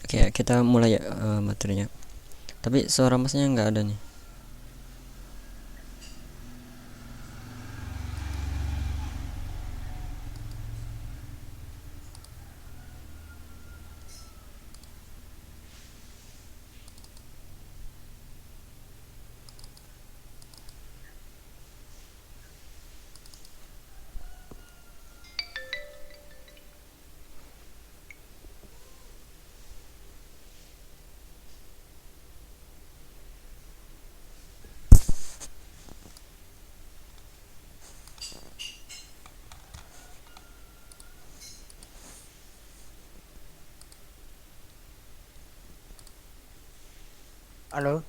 Oke, kita mulai ya materinya. Tapi suara masnya nggak ada nih. Halo.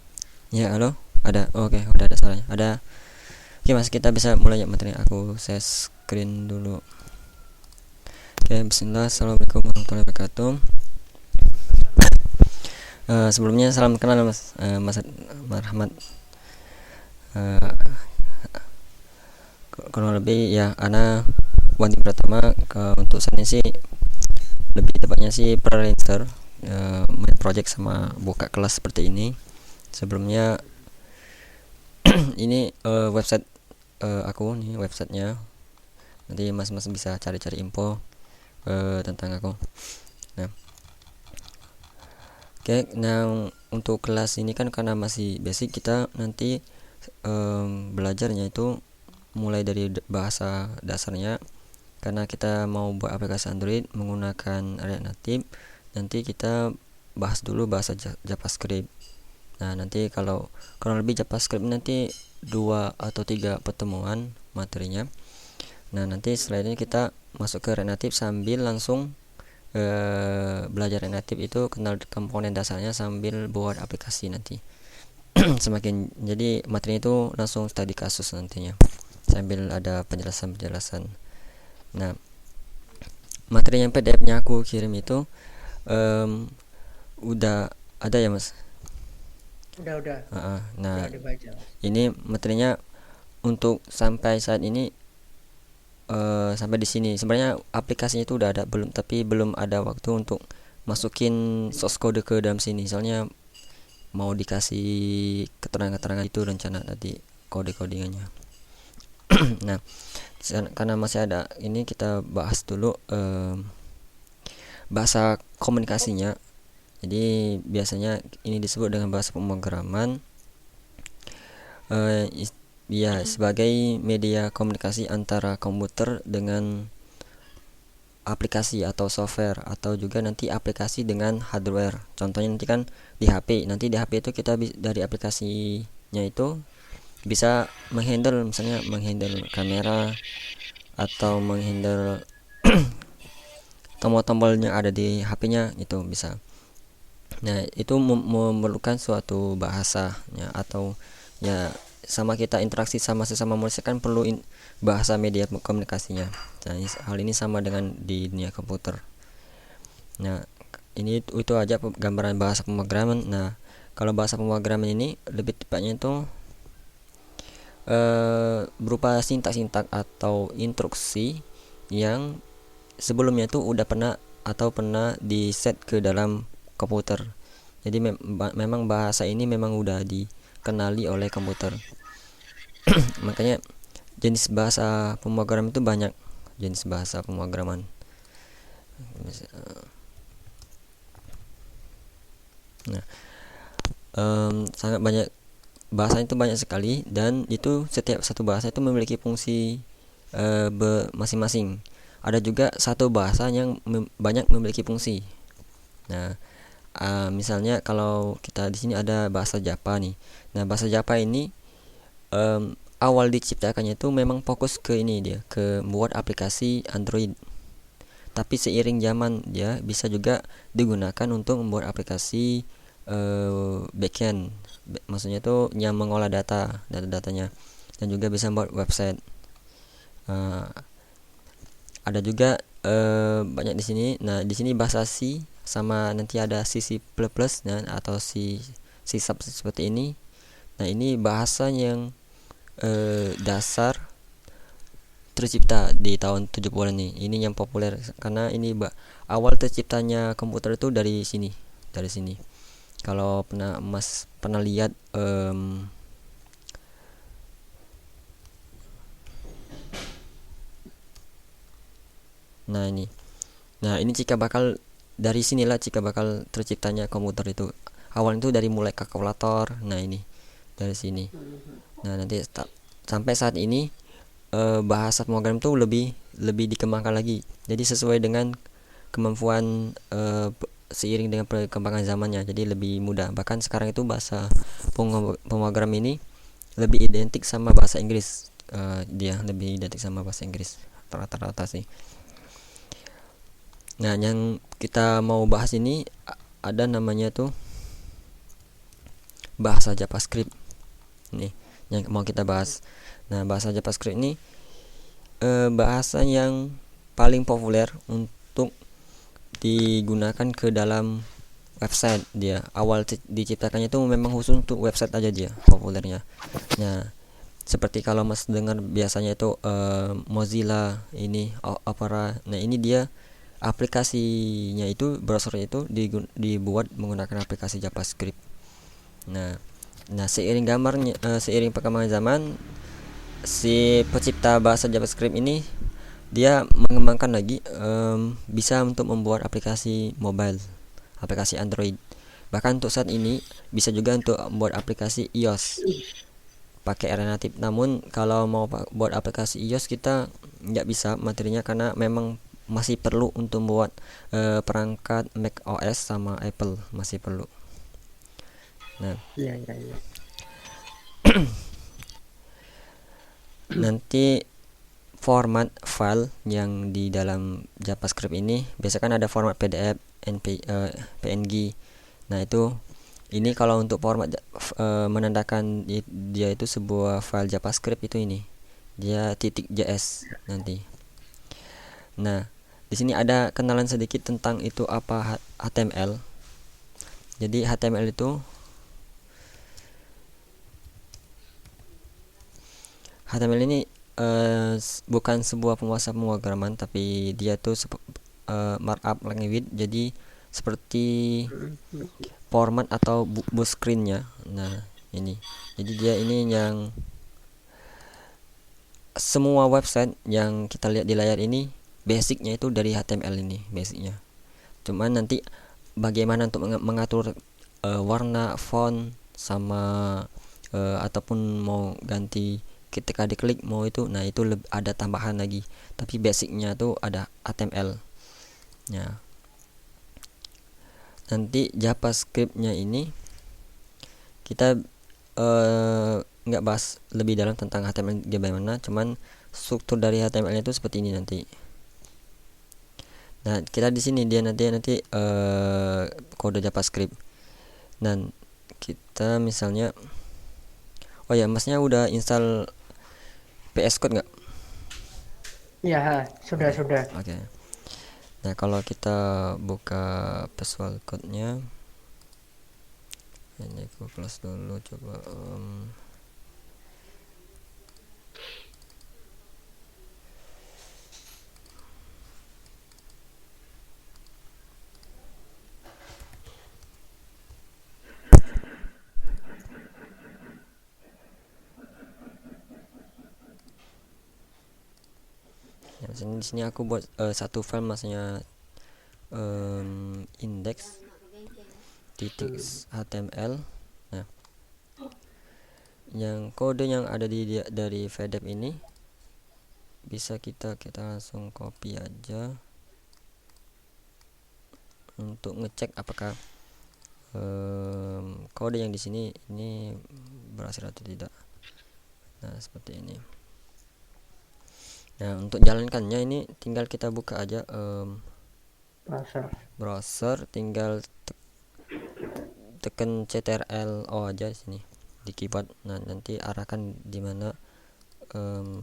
Ya, halo. Ada. Oke, udah ada suaranya. Ada. Oke, Mas, kita bisa mulai ya materinya. Aku share screen dulu. Oke, bismillah. Assalamualaikum warahmatullahi wabarakatuh. Sebelumnya salam kenal Mas, Mas Rahmat. Eh, Kurang lebih ya, Ana Wanti pertama untuk saat ini sih lebih tepatnya sih freelancer, main project sama buka kelas seperti ini. Sebelumnya ini website aku nih websitenya. Nanti mas-mas bisa cari-cari info tentang aku. Nah, oke. Nah, untuk kelas ini kan karena masih basic, kita nanti belajarnya itu mulai dari bahasa dasarnya. Karena kita mau buat aplikasi Android menggunakan React Native, nanti kita bahas dulu bahasa JavaScript. Nah, nanti kalau kurang lebih JavaScript nanti 2 atau 3 pertemuan materinya. Nah, nanti setelah ini kita masuk ke React Native sambil langsung belajar React Native itu, kenal komponen dasarnya sambil buat aplikasi nanti. Semakin jadi materi itu langsung studi kasus nantinya sambil ada penjelasan-penjelasan. Nah, materi yang PDF-nya aku kirim itu em, udah ada ya, Mas? Udah, Nah, udah dibaca, Mas. ini materinya untuk sampai saat ini, sampai di sini. Sebenarnya aplikasinya itu udah ada, belum, tapi belum ada waktu untuk masukin source code ke dalam sini. Soalnya mau dikasih keterangan-keterangan itu rencana tadi kode-kodingannya. Nah, karena masih ada ini, kita bahas dulu bahasa komunikasinya. Jadi biasanya ini disebut dengan bahasa pemrograman, eh, ya, sebagai media komunikasi antara komputer dengan aplikasi atau software, atau juga nanti aplikasi dengan hardware. Contohnya nanti kan di HP. Nanti di HP itu kita dari aplikasinya itu bisa menghandle, misalnya menghandle kamera atau menghandle tombol-tombolnya ada di HP-nya itu bisa. Nah, itu memerlukan suatu bahasanya, atau ya, sama kita interaksi sama sesama manusia kan perlu bahasa media komunikasinya. Nah, hal ini sama dengan di dunia komputer. Nah, ini itu aja gambaran bahasa pemrograman. Nah, kalau bahasa pemrograman ini lebih tepatnya itu berupa sintak-sintak atau instruksi yang sebelumnya itu udah pernah atau pernah di set ke dalam komputer. Jadi memang bahasa ini memang udah dikenali oleh komputer. Makanya jenis bahasa pemrograman itu banyak, jenis bahasa pemrograman. Nah, sangat banyak, bahasa itu banyak sekali, dan itu setiap satu bahasa itu memiliki fungsi masing-masing. Ada juga satu bahasa yang banyak memiliki fungsi. Nah, misalnya kalau kita di sini ada bahasa Java nih. Nah, bahasa Java ini awal diciptakannya itu memang fokus ke ini, dia ke membuat aplikasi Android. Tapi seiring zaman dia bisa juga digunakan untuk membuat aplikasi backend. Maksudnya itu yang mengolah data-datanya, dan juga bisa membuat website. Uh, ada juga banyak di sini. Nah, di sini bahasa C, sama nanti ada C++, nah, atau C sharp seperti ini. Nah, ini bahasa yang dasar tercipta di tahun 70-an nih. Ini yang populer karena ini awal terciptanya komputer itu dari sini, dari sini. Kalau Mas pernah lihat nah ini. Nah, ini jika bakal dari sinilah jika bakal terciptanya komputer itu. Awal itu dari mulai kalkulator. Nah, ini dari sini. Nah, nanti sampai saat ini bahasa pemrograman itu lebih dikembangkan lagi. Jadi sesuai dengan kemampuan seiring dengan perkembangan zamannya. Jadi lebih mudah. Bahkan sekarang itu bahasa pemrogram ini lebih identik sama bahasa Inggris. Dia lebih identik sama bahasa Inggris rata-rata sih. Nah, yang kita mau bahas ini ada namanya tuh bahasa JavaScript. Nih, yang mau kita bahas. Nah, bahasa JavaScript ini bahasa yang paling populer untuk digunakan ke dalam website. Dia awal diciptakannya itu memang khusus untuk website aja dia populernya. Nah, seperti kalau Mas dengar biasanya itu Mozilla ini Opera. Nah, ini dia aplikasinya itu browsernya itu dibuat menggunakan aplikasi JavaScript. Nah, seiring perkembangan zaman, si pencipta bahasa JavaScript ini dia mengembangkan lagi bisa untuk membuat aplikasi mobile, aplikasi Android. Bahkan untuk saat ini bisa juga untuk membuat aplikasi iOS pakai Renative. Namun kalau mau buat aplikasi iOS kita nggak bisa materinya karena memang masih perlu untuk membuat perangkat Mac OS sama Apple masih perlu. Nah, Iya, iya, iya. nanti format file yang di dalam JavaScript ini biasanya kan ada format PDF, PNG. Nah, itu ini kalau untuk format menandakan dia itu sebuah file JavaScript itu ini. Dia .js nanti. Nah, di sini ada kenalan sedikit tentang itu apa HTML. Jadi HTML itu ini bukan sebuah penguasa pemrograman tapi dia tuh markup language. Jadi seperti format atau bus screen-nya. Nah, ini. Jadi dia ini yang semua website yang kita lihat di layar ini basicnya itu dari HTML ini basicnya. Cuman nanti bagaimana untuk mengatur warna, font sama ataupun mau ganti ketika diklik mau itu, nah itu ada tambahan lagi. Tapi basicnya tuh ada HTML. Ya. Nanti JavaScript-nya ini kita nggak bahas lebih dalam tentang HTML gimana, cuman struktur dari HTML itu seperti ini nanti. Nah, kita di sini dia nanti kode JavaScript. Dan kita misalnya, oh ya, Masnya udah install PS Code nggak? Iya, sudah, sudah. Oke. Nah, kalau kita buka Visual Code-nya, ini aku close dulu coba. Ya, di sini aku buat satu file maksudnya index titik HTML. Nah, yang kode yang ada dari VDEP ini bisa kita langsung copy aja untuk ngecek apakah kode yang di sini ini berhasil atau tidak. Nah, seperti ini. Nah, untuk jalankannya ini tinggal kita buka aja browser, tinggal tekan CTRL-O aja di sini di keyboard. Nah, nanti arahkan di mana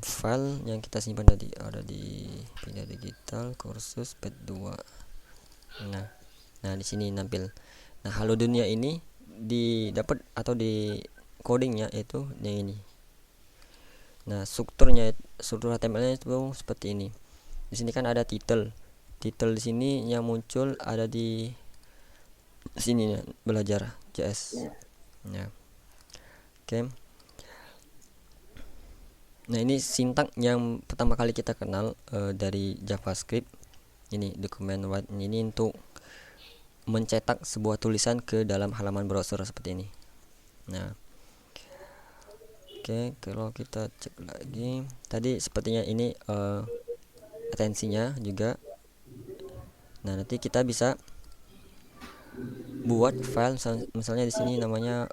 file yang kita simpan tadi ada di pindah digital kursus pet 2. Nah, di sini nampil. Nah, halo dunia ini didapat atau di codingnya itu yang ini. Nah, struktur HTML-nya itu seperti ini. Di sini kan ada title. Title di sini yang muncul ada di sini ya, belajar JS. Ya. Ya, oke. Nah, ini sintak yang pertama kali kita kenal dari JavaScript. Ini document write ini untuk mencetak sebuah tulisan ke dalam halaman browser seperti ini. Nah, oke, kalau kita cek lagi, tadi sepertinya ini atensinya juga. Nah, nanti kita bisa buat file misalnya di sini namanya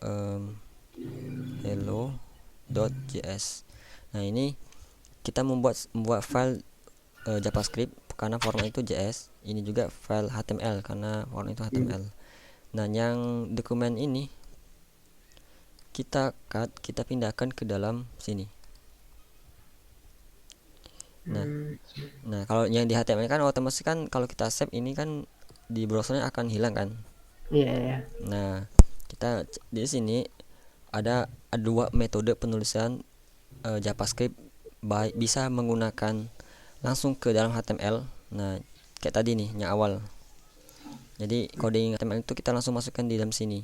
hello.js. Nah, ini kita membuat file JavaScript karena format itu JS. Ini juga file HTML karena format itu HTML. Nah, yang dokumen ini kita kita pindahkan ke dalam sini. Nah, kalau yang di HTML kan otomatis kan kalau kita save ini kan di browsernya akan hilang kan. Iya, ya. Nah, kita di sini ada dua metode penulisan JavaScript, baik bisa menggunakan langsung ke dalam HTML. Nah, kayak tadi nih yang awal. Jadi coding HTML itu kita langsung masukkan di dalam sini.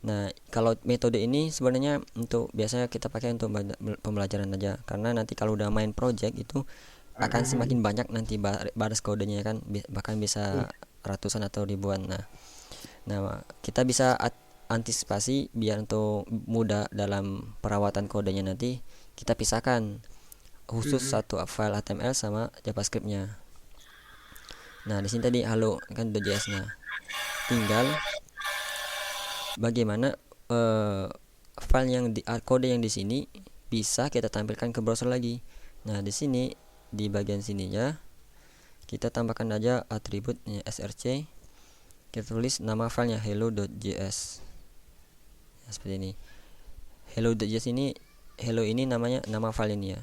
Nah, kalau metode ini sebenarnya untuk biasanya kita pakai untuk pembelajaran aja, karena nanti kalau udah main project itu akan semakin banyak nanti baris kodenya kan, bahkan bisa ratusan atau ribuan. Nah, kita bisa antisipasi biar untuk mudah dalam perawatan kodenya, nanti kita pisahkan khusus satu file HTML sama JavaScript-nya. Nah, di sini tadi halo kan .js. Nah, tinggal bagaimana file yang kode yang di sini bisa kita tampilkan ke browser lagi. Nah, di sini di bagian sininya kita tambahkan aja atributnya src. Kita tulis nama filenya hello.js. Nah, seperti ini. Hello.js ini, hello ini namanya nama file ini ya.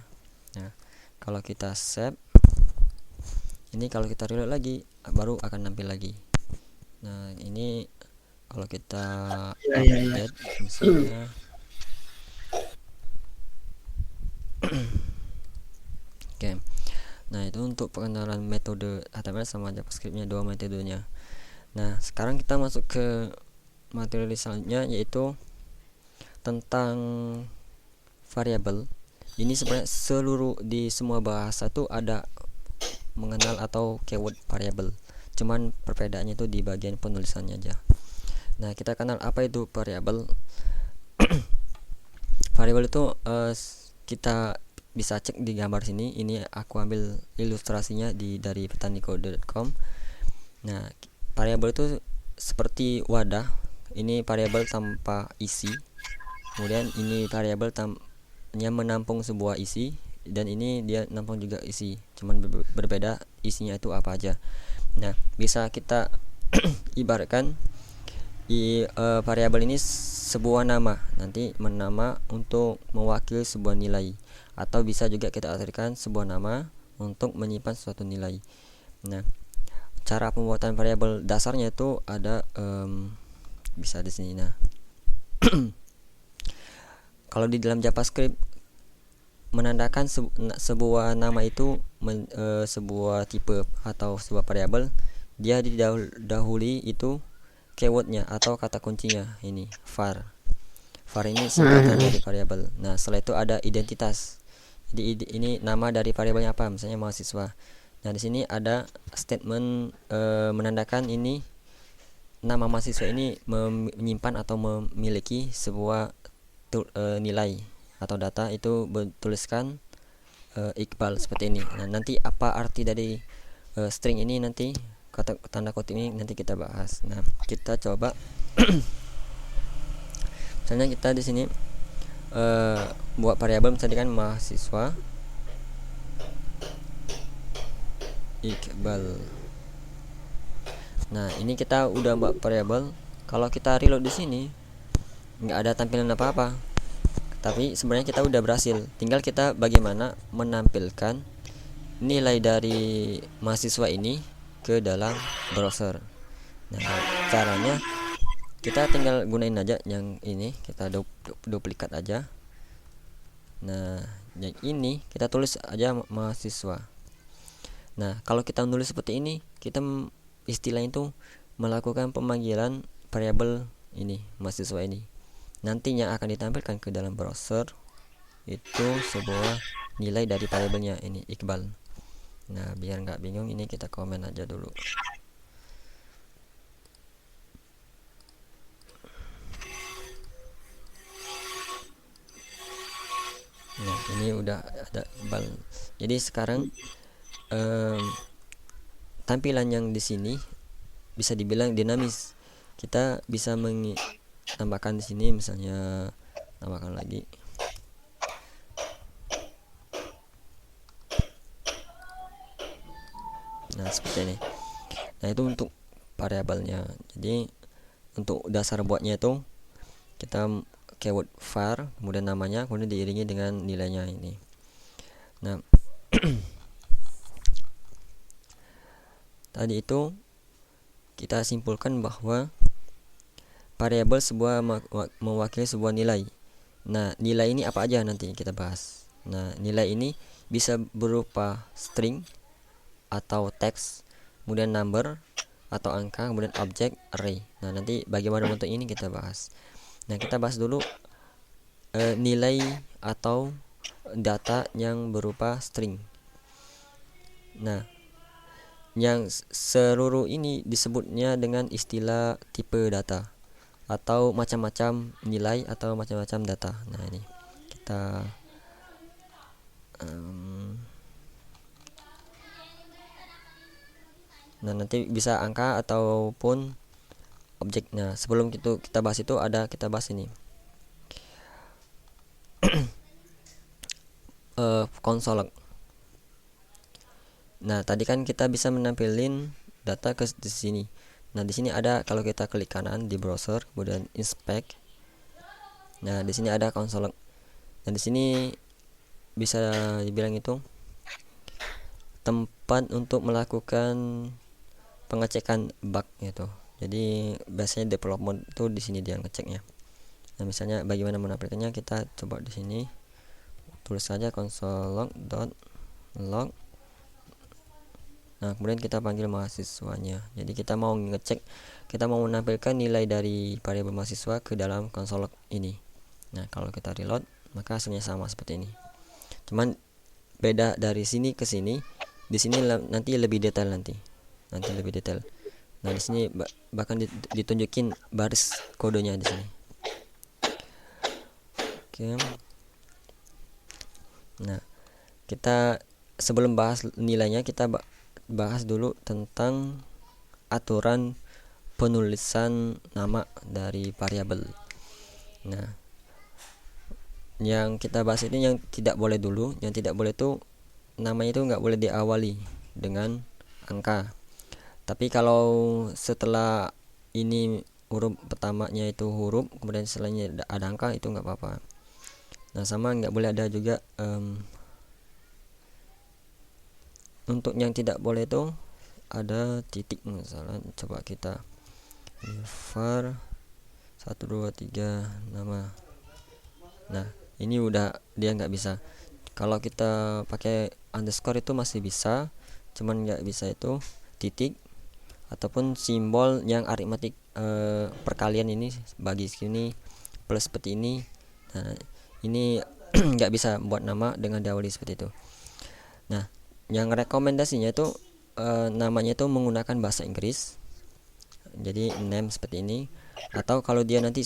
Nah, kalau kita save ini, kalau kita reload lagi baru akan nampil lagi. Nah, ini kalau kita update misalnya oke. Nah, itu untuk pengenalan metode HTML sama JavaScript-nya, dua metodenya. Nah, sekarang kita masuk ke materi selanjutnya, yaitu tentang variabel. Ini sebenarnya seluruh di semua bahasa itu ada mengenal atau keyword variabel. Cuman perbedaannya itu di bagian penulisannya aja. Nah, kita kenal apa itu variabel. Variabel itu kita bisa cek di gambar sini. Ini aku ambil ilustrasinya dari petaniko.com. Nah, variabel itu seperti wadah. Ini variabel tanpa isi. Kemudian ini variabel yang menampung sebuah isi, dan ini dia nampung juga isi. Cuman berbeda isinya itu apa aja. Nah, bisa kita ibaratkan variabel ini sebuah nama, nanti menama untuk mewakili sebuah nilai, atau bisa juga kita artikan sebuah nama untuk menyimpan suatu nilai. Nah, cara pembuatan variabel dasarnya itu ada bisa di sini. Nah, kalau di dalam JavaScript menandakan sebuah nama itu sebuah tipe atau sebuah variabel, dia didahului itu keywordnya atau kata kuncinya, ini var. Var ini singkatan dari variabel. Nah, setelah itu ada identitas. Jadi ini nama dari variabelnya apa, misalnya mahasiswa. Nah, di sini ada statement menandakan ini nama mahasiswa ini menyimpan atau memiliki sebuah nilai atau data, itu bertuliskan Iqbal seperti ini. Nah, nanti apa arti dari string ini, nanti kata tanda kutip ini nanti kita bahas. Nah, kita coba misalnya kita di sini buat variabel misalnya kan mahasiswa Iqbal. Nah, ini kita udah buat variabel. Kalau kita reload di sini nggak ada tampilan apa-apa, tapi sebenarnya kita udah berhasil. Tinggal kita bagaimana menampilkan nilai dari mahasiswa ini ke dalam browser. Nah, caranya kita tinggal gunain aja yang ini, kita duplikat aja. Nah, yang ini kita tulis aja mahasiswa. Nah, kalau kita nulis seperti ini, kita istilahnya itu melakukan pemanggilan variabel ini mahasiswa ini. Nantinya akan ditampilkan ke dalam browser itu sebuah nilai dari variabelnya ini Iqbal. Nah, biar nggak bingung, ini kita komen aja dulu. Nah, ini udah ada Iqbal. Jadi sekarang tampilan yang di sini bisa dibilang dinamis. Kita bisa tambahkan di sini, misalnya tambahkan lagi. Nah, seperti ini. Nah, itu untuk variabelnya. Jadi untuk dasar buatnya itu kita keyword var, kemudian namanya, kemudian diiringi dengan nilainya ini. Nah, tadi itu kita simpulkan bahwa variabel sebuah mewakili sebuah nilai. Nah, nilai ini apa aja nanti kita bahas. Nah, nilai ini bisa berupa string atau teks, kemudian number atau angka, kemudian objek, array. Nah, nanti bagaimana bentuk ini kita bahas. Nah, kita bahas dulu nilai atau data yang berupa string. Nah, yang seluruh ini disebutnya dengan istilah tipe data atau macam-macam nilai atau macam-macam data. Nah, ini kita nah, nanti bisa angka ataupun objek. Nah, sebelum kita bahas itu, kita bahas ini konsol. Nah, tadi kan kita bisa menampilin data di sini. Nah, di sini ada, kalau kita klik kanan di browser, kemudian inspect. Nah, di sini ada konsol. Nah, di sini bisa dibilang itu tempat untuk melakukan pengecekan bug gitu. Jadi biasanya development itu di sini dia ngeceknya. Nah, misalnya bagaimana menampilkannya, kita coba di sini tulis saja console.log. Nah, kemudian kita panggil mahasiswanya. Jadi kita mau menampilkan nilai dari variabel mahasiswa ke dalam konsol ini. Nah, kalau kita reload, maka hasilnya sama seperti ini. Cuman beda dari sini ke sini. Di sini nanti lebih detail nanti lebih detail. Nah, di sini bahkan ditunjukin baris kodenya di sini. Oke. Nah, kita sebelum bahas nilainya, kita bahas dulu tentang aturan penulisan nama dari variabel. Nah, yang kita bahas ini yang tidak boleh dulu. Yang tidak boleh itu namanya itu nggak boleh diawali dengan angka. Tapi kalau setelah ini huruf pertamanya itu huruf, kemudian setelahnya ada angka, itu nggak apa-apa. Nah, sama nggak boleh ada juga untuk yang tidak boleh itu ada titik. Misalnya coba kita var 1 2 3 nama. Nah, ini udah dia nggak bisa. Kalau kita pakai underscore itu masih bisa, cuman nggak bisa itu titik ataupun simbol yang aritmatik perkalian ini, bagi sini plus seperti ini. Nah, ini nggak bisa buat nama dengan diawali seperti itu. Nah, yang rekomendasinya itu namanya itu menggunakan bahasa Inggris. Jadi name seperti ini, atau kalau dia nanti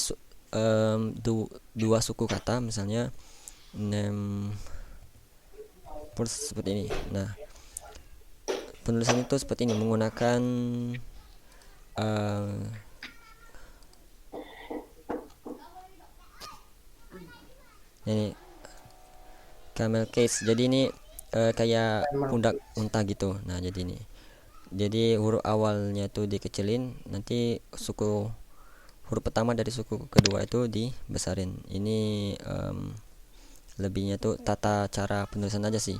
dua suku kata, misalnya name plus seperti ini. Nah, penulisan itu seperti ini menggunakan ini camel case. Jadi ini kayak pundak unta gitu. Nah, jadi huruf awalnya itu dikecilin, nanti huruf pertama dari suku kedua itu dibesarin. Ini lebihnya tuh tata cara penulisan aja sih.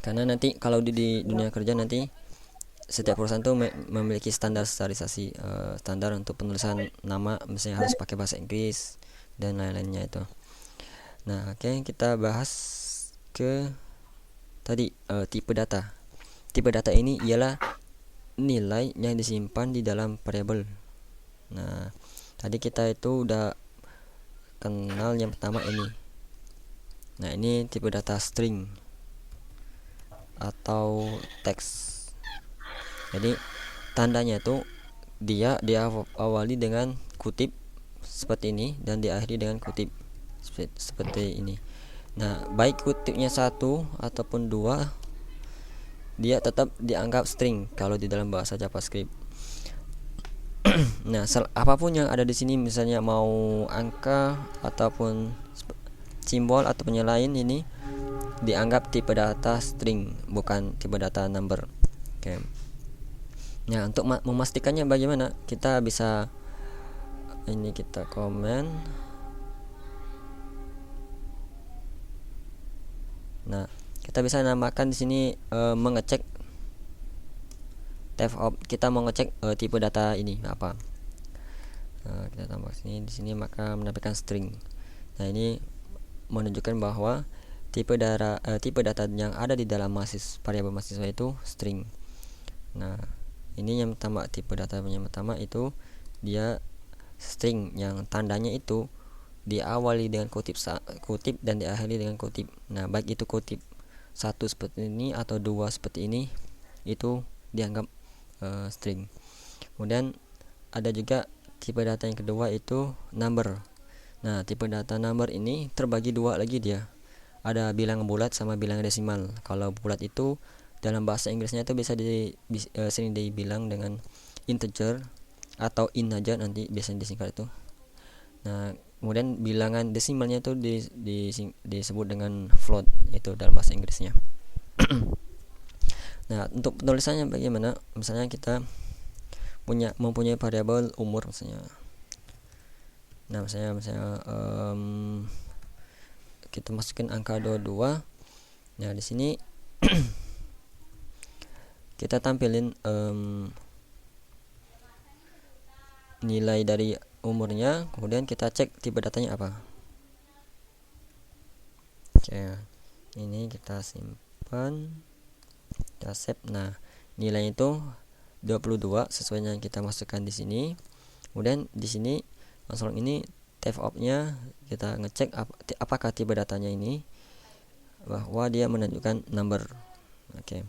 Karena nanti kalau di dunia kerja nanti setiap perusahaan tuh memiliki standarisasi standar untuk penulisan nama, misalnya harus pakai bahasa Inggris dan lain-lainnya itu. Nah, oke, kita bahas ke tadi tipe data. Tipe data ini ialah nilai yang disimpan di dalam variabel. Nah, tadi kita itu udah kenal yang pertama ini. Nah, ini tipe data string atau teks. Jadi tandanya itu dia diawali dengan kutip seperti ini dan diakhiri dengan kutip seperti ini. Nah, baik kutipnya satu ataupun dua, dia tetap dianggap string kalau di dalam bahasa JavaScript. Nah, apapun yang ada di sini, misalnya mau angka ataupun simbol ataupun yang lain, ini dianggap tipe data string, bukan tipe data number. Oke. Nah, untuk memastikannya bagaimana? Kita bisa ini kita komen. Nah, kita bisa namakan di sini mengecek kita mau ngecek tipe data ini apa. Kita tambah sini, di sini maka menampilkan string. Nah, ini menunjukkan bahwa tipe data yang ada di dalam variabel mahasiswa itu string. Nah, ini yang pertama, tipe data yang pertama itu dia string yang tandanya itu diawali dengan kutip dan diakhiri dengan kutip. Nah, baik itu kutip satu seperti ini atau dua seperti ini, itu dianggap string. Kemudian ada juga tipe data yang kedua itu number. Nah, tipe data number ini terbagi dua lagi dia. Ada bilangan bulat sama bilangan desimal. Kalau bulat itu dalam bahasa Inggrisnya itu sering dibilang dengan integer atau int aja, nanti biasanya disingkat itu. Nah, kemudian bilangan desimalnya itu disebut dengan float, itu dalam bahasa Inggrisnya. Nah, untuk penulisannya bagaimana? Misalnya kita mempunyai variabel umur misalnya. Nah, misalnya kita masukin angka 22. Nah, di sini kita tampilin nilai dari umurnya, kemudian kita cek tipe datanya apa. Oke, ini kita simpan, kita save. Nah, nilainya itu 22 sesuai yang kita masukkan di sini. Kemudian di sini langsung ini TFOP-nya kita ngecek apakah tipe datanya ini bahwa dia menunjukkan number. Oke.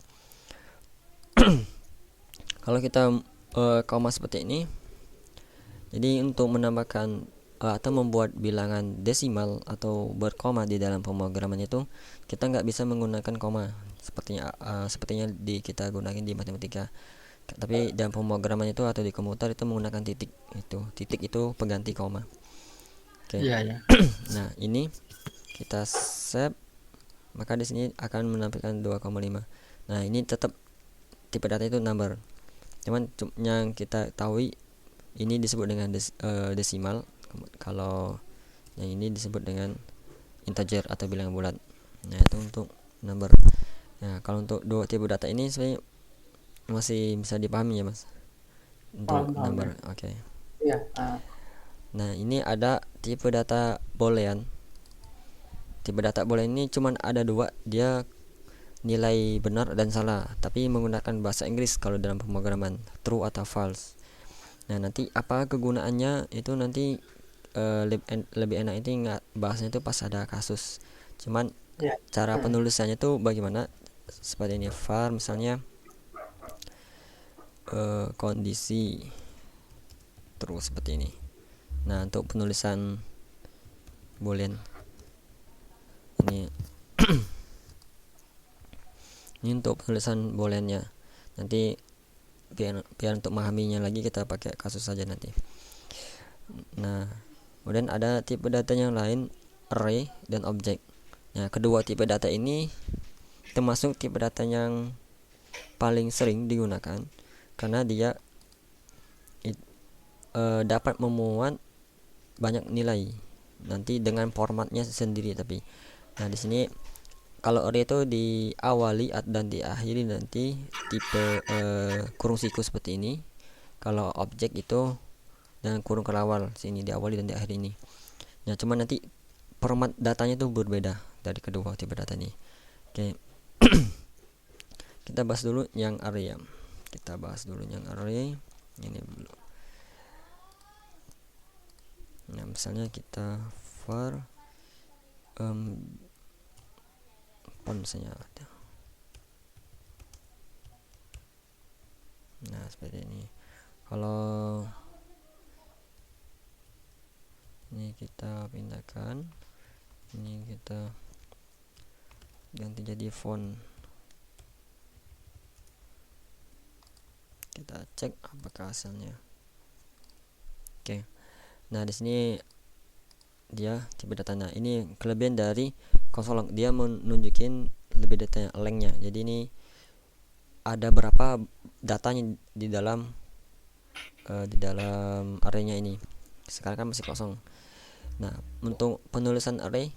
Kalau kita koma seperti ini, jadi untuk menambahkan atau membuat bilangan desimal atau berkoma di dalam pemrograman itu, kita nggak bisa menggunakan koma sepertinya kita gunakan di matematika. Tapi dalam pemrograman itu atau di komputer itu menggunakan titik. Titik itu pengganti koma. Oke. Iya. Nah, ini kita save, maka di sini akan menampilkan 2,5. Nah, ini tetap tipe data itu number. Cuman yang kita tahu ini disebut dengan desimal. Kalau yang ini disebut dengan integer atau bilangan bulat. Nah, itu untuk number. Nah, kalau untuk dua tipe data ini sebenarnya masih bisa dipahami ya, Mas? Untuk number. Oke. Iya. Nah, ini ada tipe data boolean. Tipe data boolean ini cuman ada dua, dia nilai benar dan salah, tapi menggunakan bahasa Inggris kalau dalam pemrograman, true atau false. Nah, nanti apa kegunaannya itu nanti lebih enak itu bahasanya itu pas ada kasus. Cuman cara penulisannya itu bagaimana? Seperti ini, var misalnya kondisi terus seperti ini. Nah, untuk penulisan boolean ini ini untuk penulisan booleannya. Nanti biar untuk memahaminya lagi kita pakai kasus saja nanti. Nah, kemudian ada tipe data yang lain, array dan object. Nah, kedua tipe data ini termasuk tipe data yang paling sering digunakan karena dia dapat memuat banyak nilai nanti dengan formatnya sendiri. Tapi nah, di sini kalau array itu diawali dan diakhiri nanti tipe kurung siku seperti ini. Kalau objek itu dengan kurung kelawar sini diawali dan diakhiri ini. Nah, cuma nanti format datanya itu berbeda dari kedua tipe data ini. Oke. Kita bahas dulu yang array ya. Kita bahas dulu yang array ini dulu. Nah, misalnya kita var font misalnya. Nah, seperti ini. Kalau ini kita pindahkan, ini kita ganti jadi font. Kita cek apakah hasilnya. Oke. Nah, di sini dia tipe datanya. Ini kelebihan dari konsol, dia menunjukin lebih detail lengthnya. Jadi ini ada berapa datanya di dalam arraynya ini. Sekarang kan masih kosong. Nah, untuk penulisan array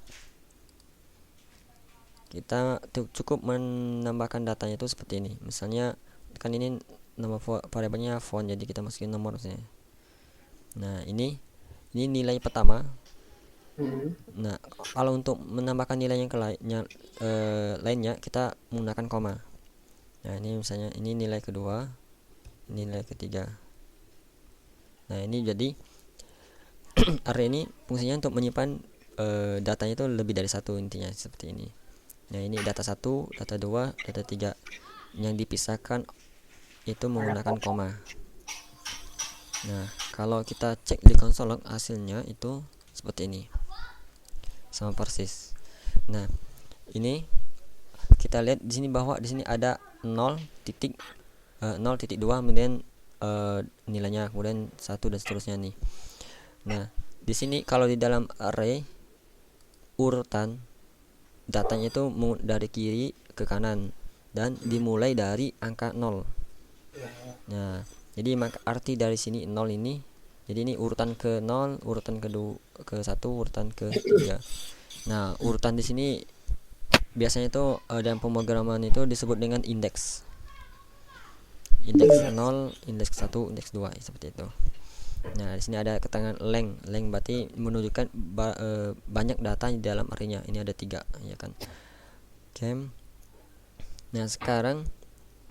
kita cukup menambahkan datanya itu seperti ini. Misalnya kan ini nama variabelnya font, jadi kita masukin nomor misalnya. Nah, ini nilai pertama. Nah, kalau untuk menambahkan nilai yang lainnya kita menggunakan koma. Nah, ini misalnya ini nilai kedua, nilai ketiga. Nah, ini jadi array ini fungsinya untuk menyimpan datanya itu lebih dari satu, intinya seperti ini. Nah, ini data 1, data 2, data 3 yang dipisahkan itu menggunakan koma. Nah, kalau kita cek di konsol log, hasilnya itu seperti ini, sama persis. Nah, ini kita lihat di sini bahwa di sini ada 0.2, kemudian nilainya, kemudian 1 dan seterusnya nih. Nah, di sini kalau di dalam array urutan datanya itu dari kiri ke kanan dan dimulai dari angka 0. Nah, jadi arti dari sini 0 ini, jadi ini urutan ke 0, urutan ke 1, urutan ke 3. Nah, urutan di sini biasanya itu dalam pemrograman itu disebut dengan indeks. Indeks 0, indeks 1, indeks 2 seperti itu. Nah, di sini ada keterangan length berarti menunjukkan banyak data di dalam arraynya. Ini ada 3, ya kan. Oke. Nah, sekarang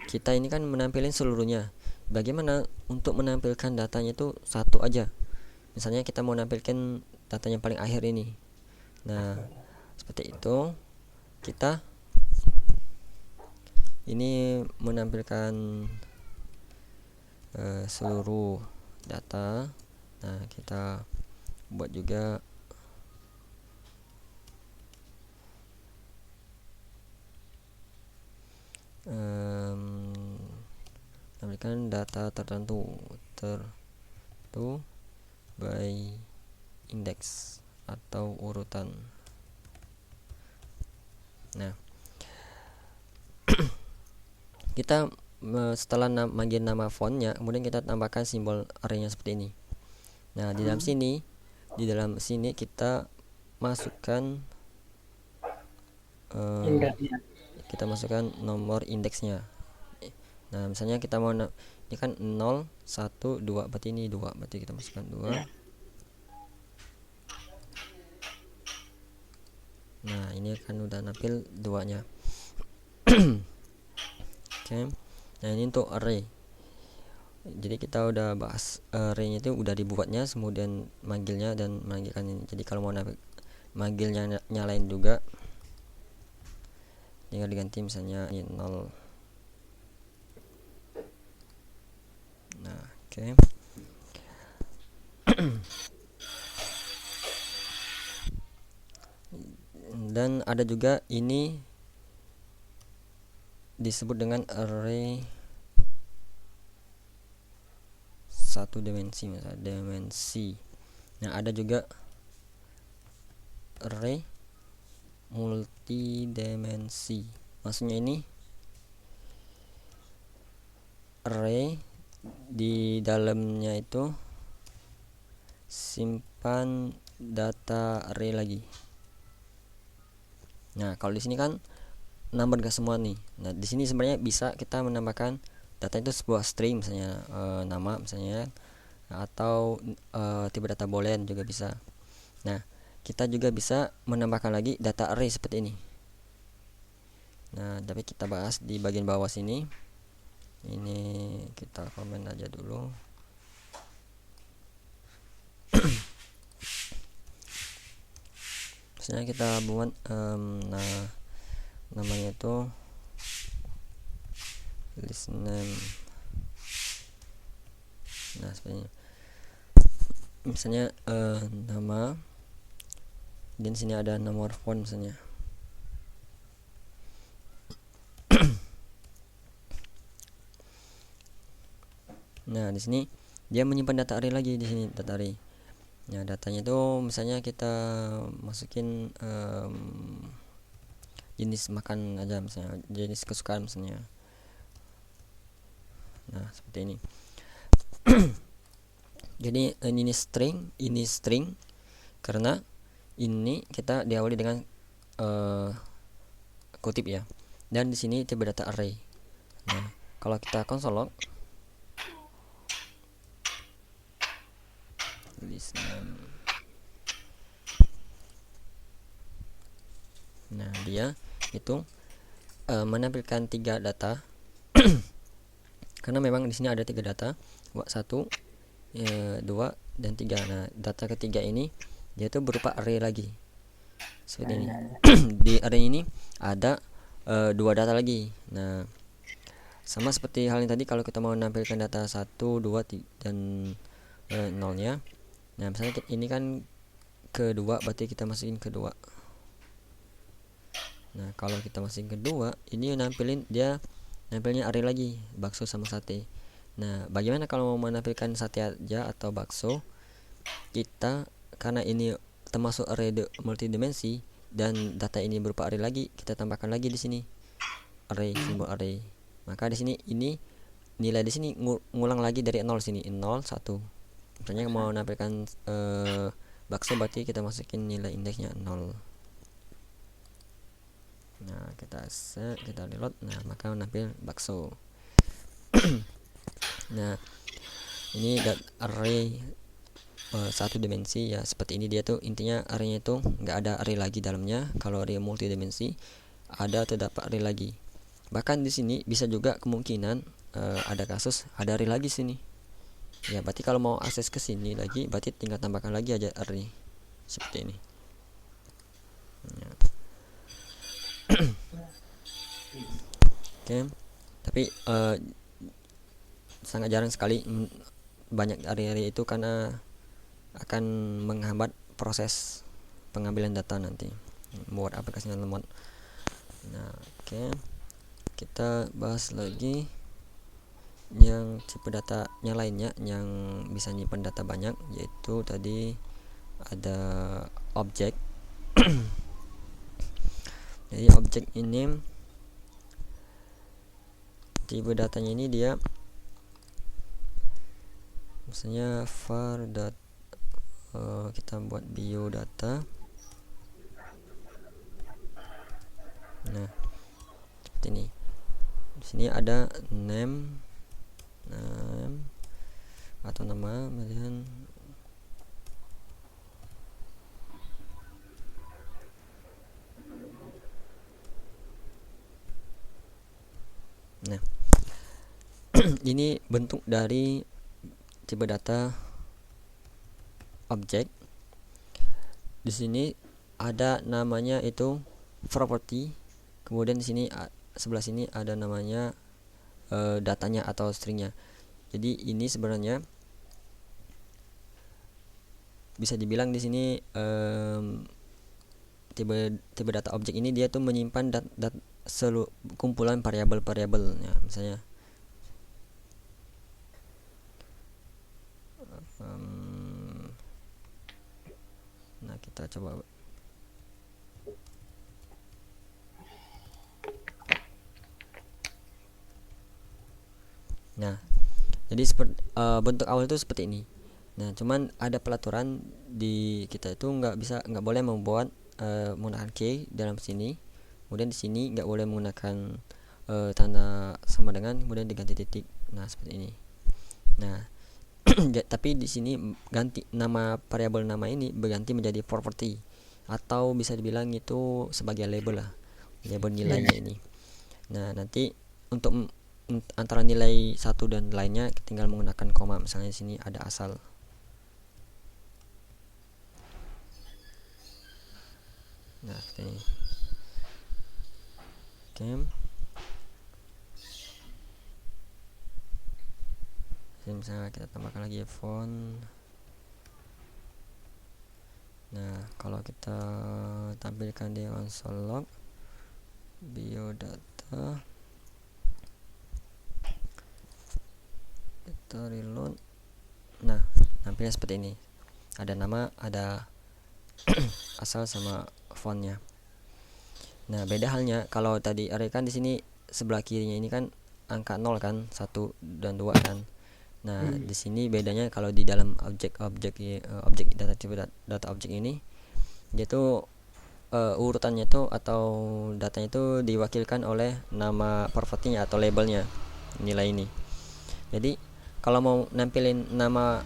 kita ini kan menampilkan seluruhnya. Bagaimana untuk menampilkan datanya itu satu aja? Misalnya kita mau menampilkan data yang paling akhir ini. Nah, seperti itu. Kita ini menampilkan seluruh data. Nah, kita buat juga menampilkan data tertentu by index atau urutan. Nah, kita setelah manggil nama fontnya, kemudian kita tambahkan simbol arraynya seperti ini. Nah, di dalam sini kita masukkan kita masukkan nomor indeksnya. Nah, misalnya kita mau ini kan 0, 1, 2, berarti ini 2, berarti kita masukkan 2. Nah, ini kan udah nampil 2-nya. Oke. Nah, ini untuk array. Jadi kita udah bahas array-nya itu udah dibuatnya, kemudian manggilnya dan memanggilkan ini. Jadi kalau mau manggilnya nyalain juga, tinggal diganti misalnya ini 0. Nah, oke. Dan ada juga ini disebut dengan array satu dimensi, misalnya dimensi. Nah, ada juga array multidimensi. Maksudnya ini array di dalamnya itu simpan data array lagi. Nah, kalau di sini kan number gak semua nih. Nah, di sini sebenarnya bisa kita menambahkan data itu sebuah string, misalnya nama misalnya, atau tipe data boolean juga bisa. Nah, kita juga bisa menambahkan lagi data array seperti ini. Nah, tapi kita bahas di bagian bawah sini. Ini kita komen aja dulu. Misalnya kita buat nah namanya itu list name. Nah seperti ini. Misalnya nama, dan sini ada nomor phone misalnya. Nah di sini dia menyimpan data array lagi di sini, data array. Nah datanya itu misalnya kita masukin jenis makan aja, misalnya jenis kesukaan misalnya. Nah seperti ini. Jadi ini string karena ini kita diawali dengan kutip ya, dan di sini tipe data array. Nah kalau kita console log list name, nah dia itu menampilkan 3 data karena memang di sini ada 3 data, 1, 2, dan 3. Nah data ketiga ini dia tuh berupa array lagi seperti ini. Di array ini ada 2 data lagi. Nah sama seperti hal yang tadi, kalau kita mau menampilkan data 1, 2, 3, dan 0-nya. Nah misalnya ini kan kedua, berarti kita masukin kedua. Nah kalau kita masukin kedua, ini nampilnya array lagi, bakso sama sate. Nah bagaimana kalau mau menampilkan sate aja atau bakso? Kita karena ini termasuk array multidimensi dan data ini berupa array lagi, kita tambahkan lagi di sini array, simbol array. Maka di sini ini nilai di sini ngulang lagi dari 0 sini, 0, 1. Misalnya mau menampilkan bakso, berarti kita masukin nilai indeksnya 0. Nah kita reload, nah maka menampil bakso. Nah ini array satu dimensi ya, seperti ini dia tuh intinya. Arraynya itu nggak ada array lagi dalamnya. Kalau array multidimensi ada terdapat array lagi. Bahkan di sini bisa juga kemungkinan ada kasus ada array lagi sini ya, berarti kalau mau akses ke sini lagi, berarti tinggal tambahkan lagi aja array seperti ini ya. Oke. Tapi sangat jarang sekali banyak array itu, karena akan menghambat proses pengambilan data nanti buat aplikasinya lemot. Nah oke, kita bahas lagi yang tipe datanya lainnya yang bisa nyimpan data banyak, yaitu tadi ada objek. Jadi objek ini tipe datanya ini dia misalnya var kita buat biodata. Nah seperti ini. Di sini ada name atau nama, kemudian nah ini bentuk dari tipe data objek. Di sini ada namanya itu property, kemudian di sini sebelah sini ada namanya datanya atau stringnya. Jadi ini sebenarnya bisa dibilang di sini tipe data objek ini dia tuh menyimpan kumpulan variabel-variabelnya. Misalnya nah kita coba. Nah jadi bentuk awal itu seperti ini. Nah cuman ada pelaturan di kita itu nggak boleh membuat menggunakan key dalam sini, kemudian di sini nggak boleh menggunakan tanda sama dengan kemudian diganti titik. Nah seperti ini. Nah tapi di sini ganti nama variabel nama ini berganti menjadi property, atau bisa dibilang itu sebagai label lah, label nilainya ini. Nah nanti untuk antara nilai satu dan lainnya tinggal menggunakan koma. Misalnya di sini ada asal. Nah, seperti ini. Oke. Jadi misalnya kita tambahkan lagi font. Nah, kalau kita tampilkan di console log biodata, kita reload. Nah, tampilnya seperti ini. Ada nama, ada asal sama fontnya. Nah, beda halnya kalau tadi array kan di sini sebelah kirinya ini kan angka 0 kan, 1 dan 2 kan. Nah, di sini bedanya kalau di dalam objek data objek ini dia tuh urutannya tuh atau datanya itu diwakilkan oleh nama propertinya atau labelnya, nilai ini. Jadi kalau mau nampilin nama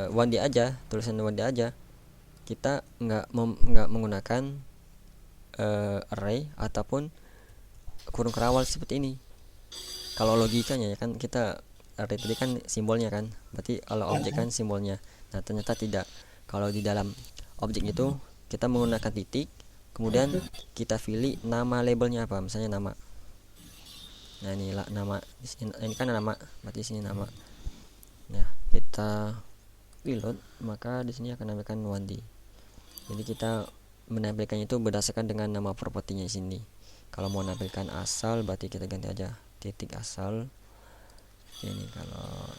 1D aja, tulisan 1D aja, kita nggak menggunakan array ataupun kurung kerawal seperti ini. Kalau logikanya ya kan, kita array tadi kan simbolnya kan, berarti kalau objek kan simbolnya. Nah, ternyata tidak. Kalau di dalam objek itu kita menggunakan titik, kemudian kita pilih nama labelnya apa, misalnya nama. Nah, ini lah nama. Ini kan nama, berarti sini nama. Nah, kita reload, maka di sini akan menampilkan 1D. Jadi kita menampilkannya itu berdasarkan dengan nama propertinya di sini. Kalau mau menampilkan asal, berarti kita ganti aja titik asal. Ini kalau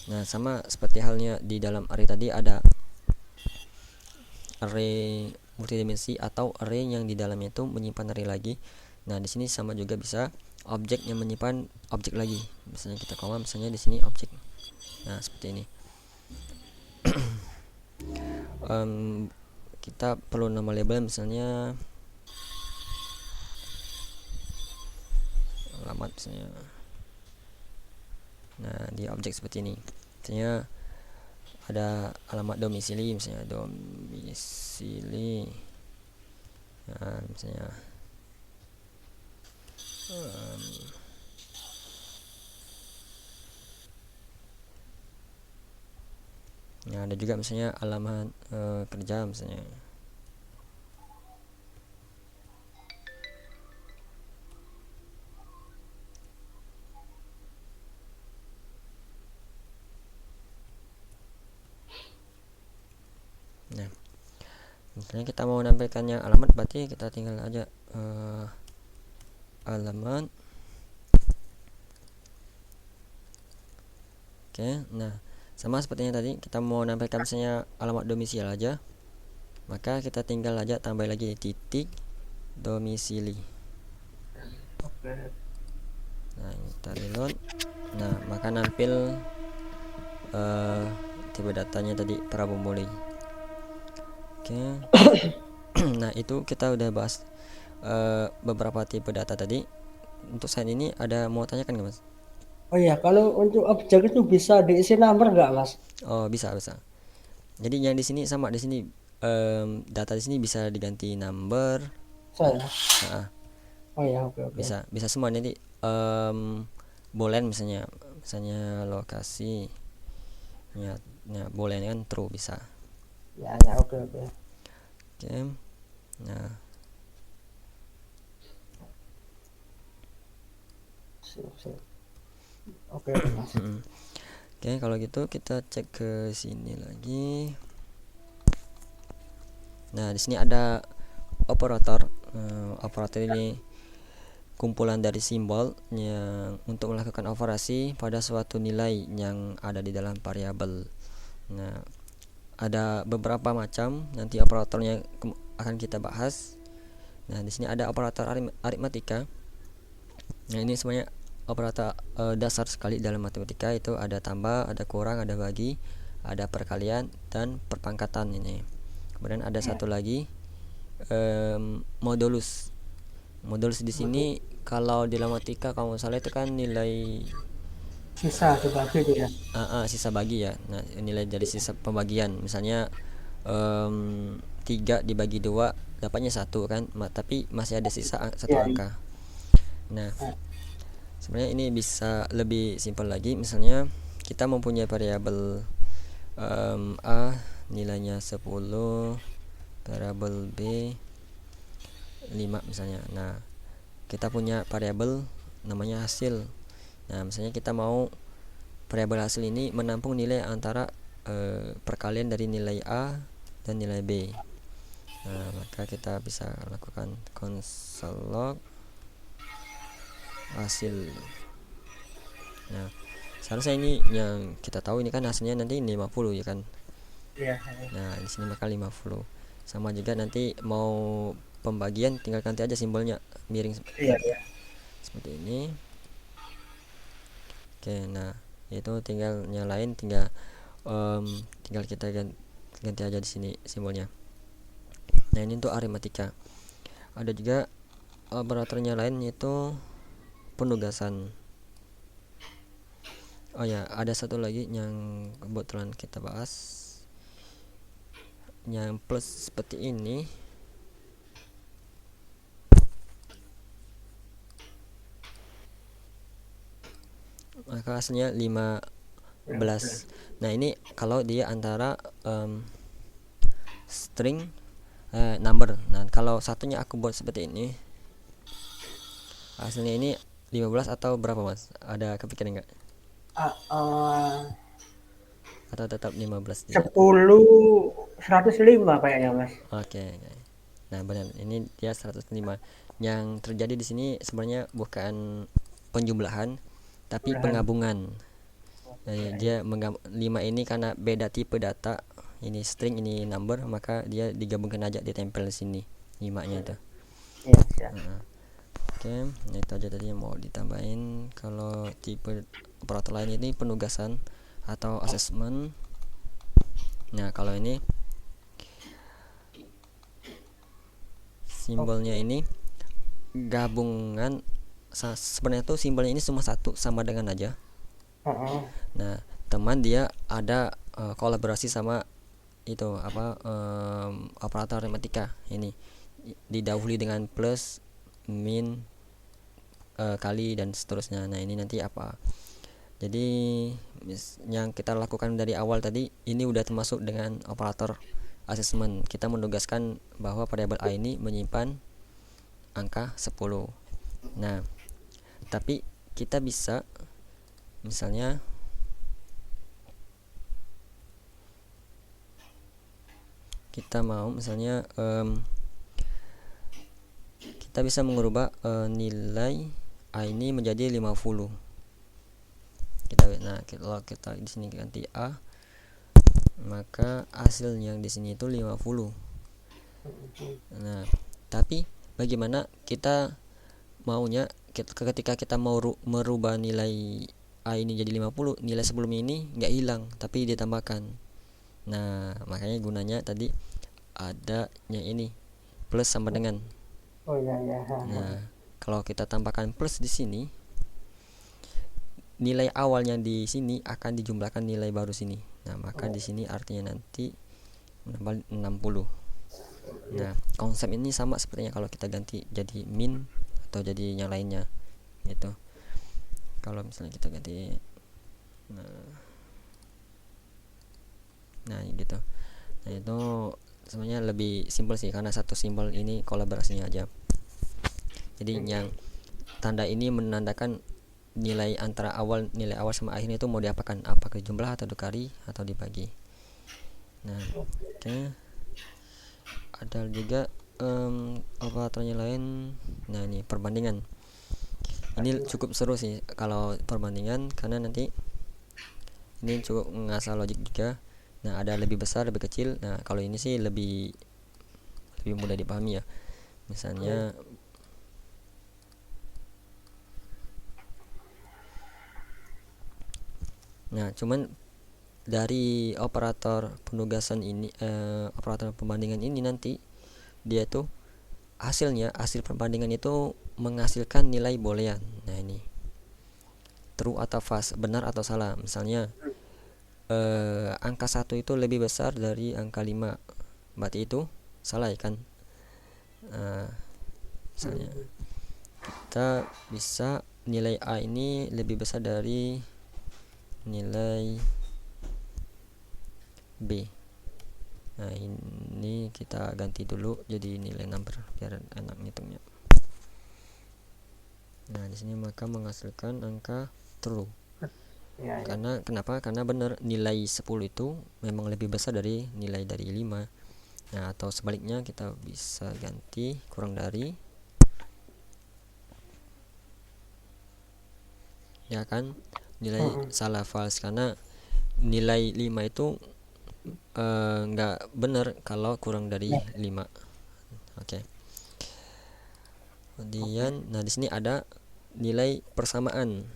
nah, sama seperti halnya di dalam array tadi, ada array multidimensi atau array yang di dalamnya itu menyimpan array lagi. Nah, di sini sama juga bisa objek yang menyimpan objek lagi. Misalnya kita koma, misalnya di sini objek. Nah, seperti ini. Kita perlu nama label, misalnya alamat misalnya. Nah, di objek seperti ini misalnya ada alamat domisili, misalnya domisili. Nah, misalnya nah, ada juga misalnya alamat kerja misalnya. Nah, misalnya kita mau menampilkannya alamat, berarti kita tinggal aja alamat. Oke, nah sama sepertinya tadi, kita mau menampilkan misalnya alamat domisili aja, maka kita tinggal aja tambah lagi titik domisili. Nah, kita reload. Nah, maka nampil tipe datanya tadi parabomoli. Oke. Nah, itu kita udah bahas beberapa tipe data tadi. Untuk saat ini ada mau tanyakan nggak, Mas? Oh iya, kalau untuk objek itu bisa diisi nomor nggak, Mas? Oh, bisa. Jadi yang di sini sama, di sini data di sini bisa diganti number. Saya. Nah, Oh iya, oke. bisa semua. Nanti boolean misalnya lokasi. Ya, boolean kan true bisa. Ya, oke. Oke. Nah, Sip. Oke, Mas. Oke, kalau gitu kita cek ke sini lagi. Nah, di sini ada operator. Operator ini kumpulan dari simbol yang untuk melakukan operasi pada suatu nilai yang ada di dalam variabel. Nah, ada beberapa macam, nanti operatornya akan kita bahas. Nah, di sini ada operator aritmatika. Nah, ini semuanya operator dasar sekali dalam matematika. Itu ada tambah, ada kurang, ada bagi, ada perkalian dan perpangkatan ini. Kemudian ada satu lagi modulus. Modulus di sini kalau di matematika kalau nggak salah itu kan nilai Sisa dibagi itu ya. sisa bagi ya. Nah, nilai dari sisa pembagian. Misalnya 3 dibagi 2 dapatnya 1 kan, tapi masih ada sisa satu angka. Nah, sebenarnya ini bisa lebih simpel lagi. Misalnya kita mempunyai variabel A nilainya 10, variabel B 5 misalnya. Nah, kita punya variabel namanya hasil. Nah, misalnya kita mau variabel hasil ini menampung nilai antara perkalian dari nilai A dan nilai B. Nah, maka kita bisa lakukan console log hasil. Nah, seharusnya ini yang kita tahu ini kan hasilnya nanti 50 ya kan. Iya. Nah, di sini maka 50. Sama juga nanti mau pembagian tinggal ganti aja simbolnya miring Iya, iya. seperti ini. Oke, nah itu tinggal nyalain, tinggal kita ganti aja di sini simbolnya. Nah, ini untuk aritmatika. Ada juga operatornya lain yaitu penugasan. Oh ya, ada satu lagi yang kebetulan kita bahas, yang plus seperti ini. Maka hasilnya 15. Nah, ini kalau dia antara string number. Nah, kalau satunya aku buat seperti ini, hasilnya ini 15 atau berapa, Mas? Ada kepikiran nggak? Ah, ah, Atau tetap 15 dia? 105 kayaknya, Mas. Oke. Nah, benar. Ini dia 105. Yang terjadi di sini sebenarnya bukan penjumlahan, tapi Mudahan. penggabungan. Nah, Iya, dia 5 ini karena beda tipe data. Ini string, ini number, maka dia digabungkan aja, ditempel di sini 5-nya itu. iya, siap. Nah, oke, nah itu aja tadi yang mau ditambahin. Kalau tipe operator lain ini penugasan atau assessment. Nah, kalau ini simbolnya ini gabungan. Sebenarnya tuh simbolnya ini cuma satu, sama dengan aja. Heeh. Nah, teman dia ada kolaborasi sama itu operator aritmatika ini, didahului dengan plus, min, kali dan seterusnya. Nah, ini nanti apa? Jadi yang kita lakukan dari awal tadi ini udah termasuk dengan operator assessment. Kita menugaskan bahwa variabel A ini menyimpan angka 10. Nah, tapi kita bisa misalnya kita mau misalnya kita bisa mengubah nilai A ini menjadi 50. Kalau kita di sini ganti A, maka hasil yang di sini itu 50. Nah, tapi bagaimana kita maunya ketika kita mau merubah nilai A ini jadi 50, nilai sebelumnya ini nggak hilang tapi ditambahkan. Nah, makanya gunanya tadi adanya ini plus sama dengan. Oh iya, iya. Nah, kalau kita tambahkan plus di sini, nilai awalnya di sini akan dijumlahkan nilai baru sini. Nah, maka di sini artinya nanti menambah 60. Nah, konsep ini sama sepertinya kalau kita ganti jadi min atau jadi yang lainnya gitu. Kalau misalnya kita ganti nah gitu. Nah, itu sebenarnya lebih simpel sih karena satu simbol ini kolaborasinya aja. Jadi yang tanda ini menandakan nilai nilai awal sama akhirnya itu mau diapakan, apakah jumlah atau dikali atau dibagi. Nah, oke. Ada juga operatornya lain. Nah, ini perbandingan. Ini cukup seru sih kalau perbandingan karena nanti ini cukup mengasah logik juga. Nah, ada lebih besar, lebih kecil. Nah, kalau ini sih lebih mudah dipahami ya. Misalnya nah, cuman dari operator penugasan ini, operator pembandingan ini nanti dia tuh hasil perbandingan itu menghasilkan nilai boolean. Nah, ini true atau false, benar atau salah. Misalnya angka 1 itu lebih besar dari angka 5, berarti itu salah ya kan. Misalnya kita bisa nilai A ini lebih besar dari nilai B. Nah, ini kita ganti dulu jadi nilai number biar enak ngitungnya. Nah, di sini maka menghasilkan angka true. Ya, ya. Karena kenapa? Karena benar nilai 10 itu memang lebih besar dari nilai dari 5. Nah, atau sebaliknya kita bisa ganti kurang dari, ya kan, nilai salah false karena nilai 5 itu nggak benar kalau kurang dari 5. Oke. Kemudian nah di sini ada nilai persamaan,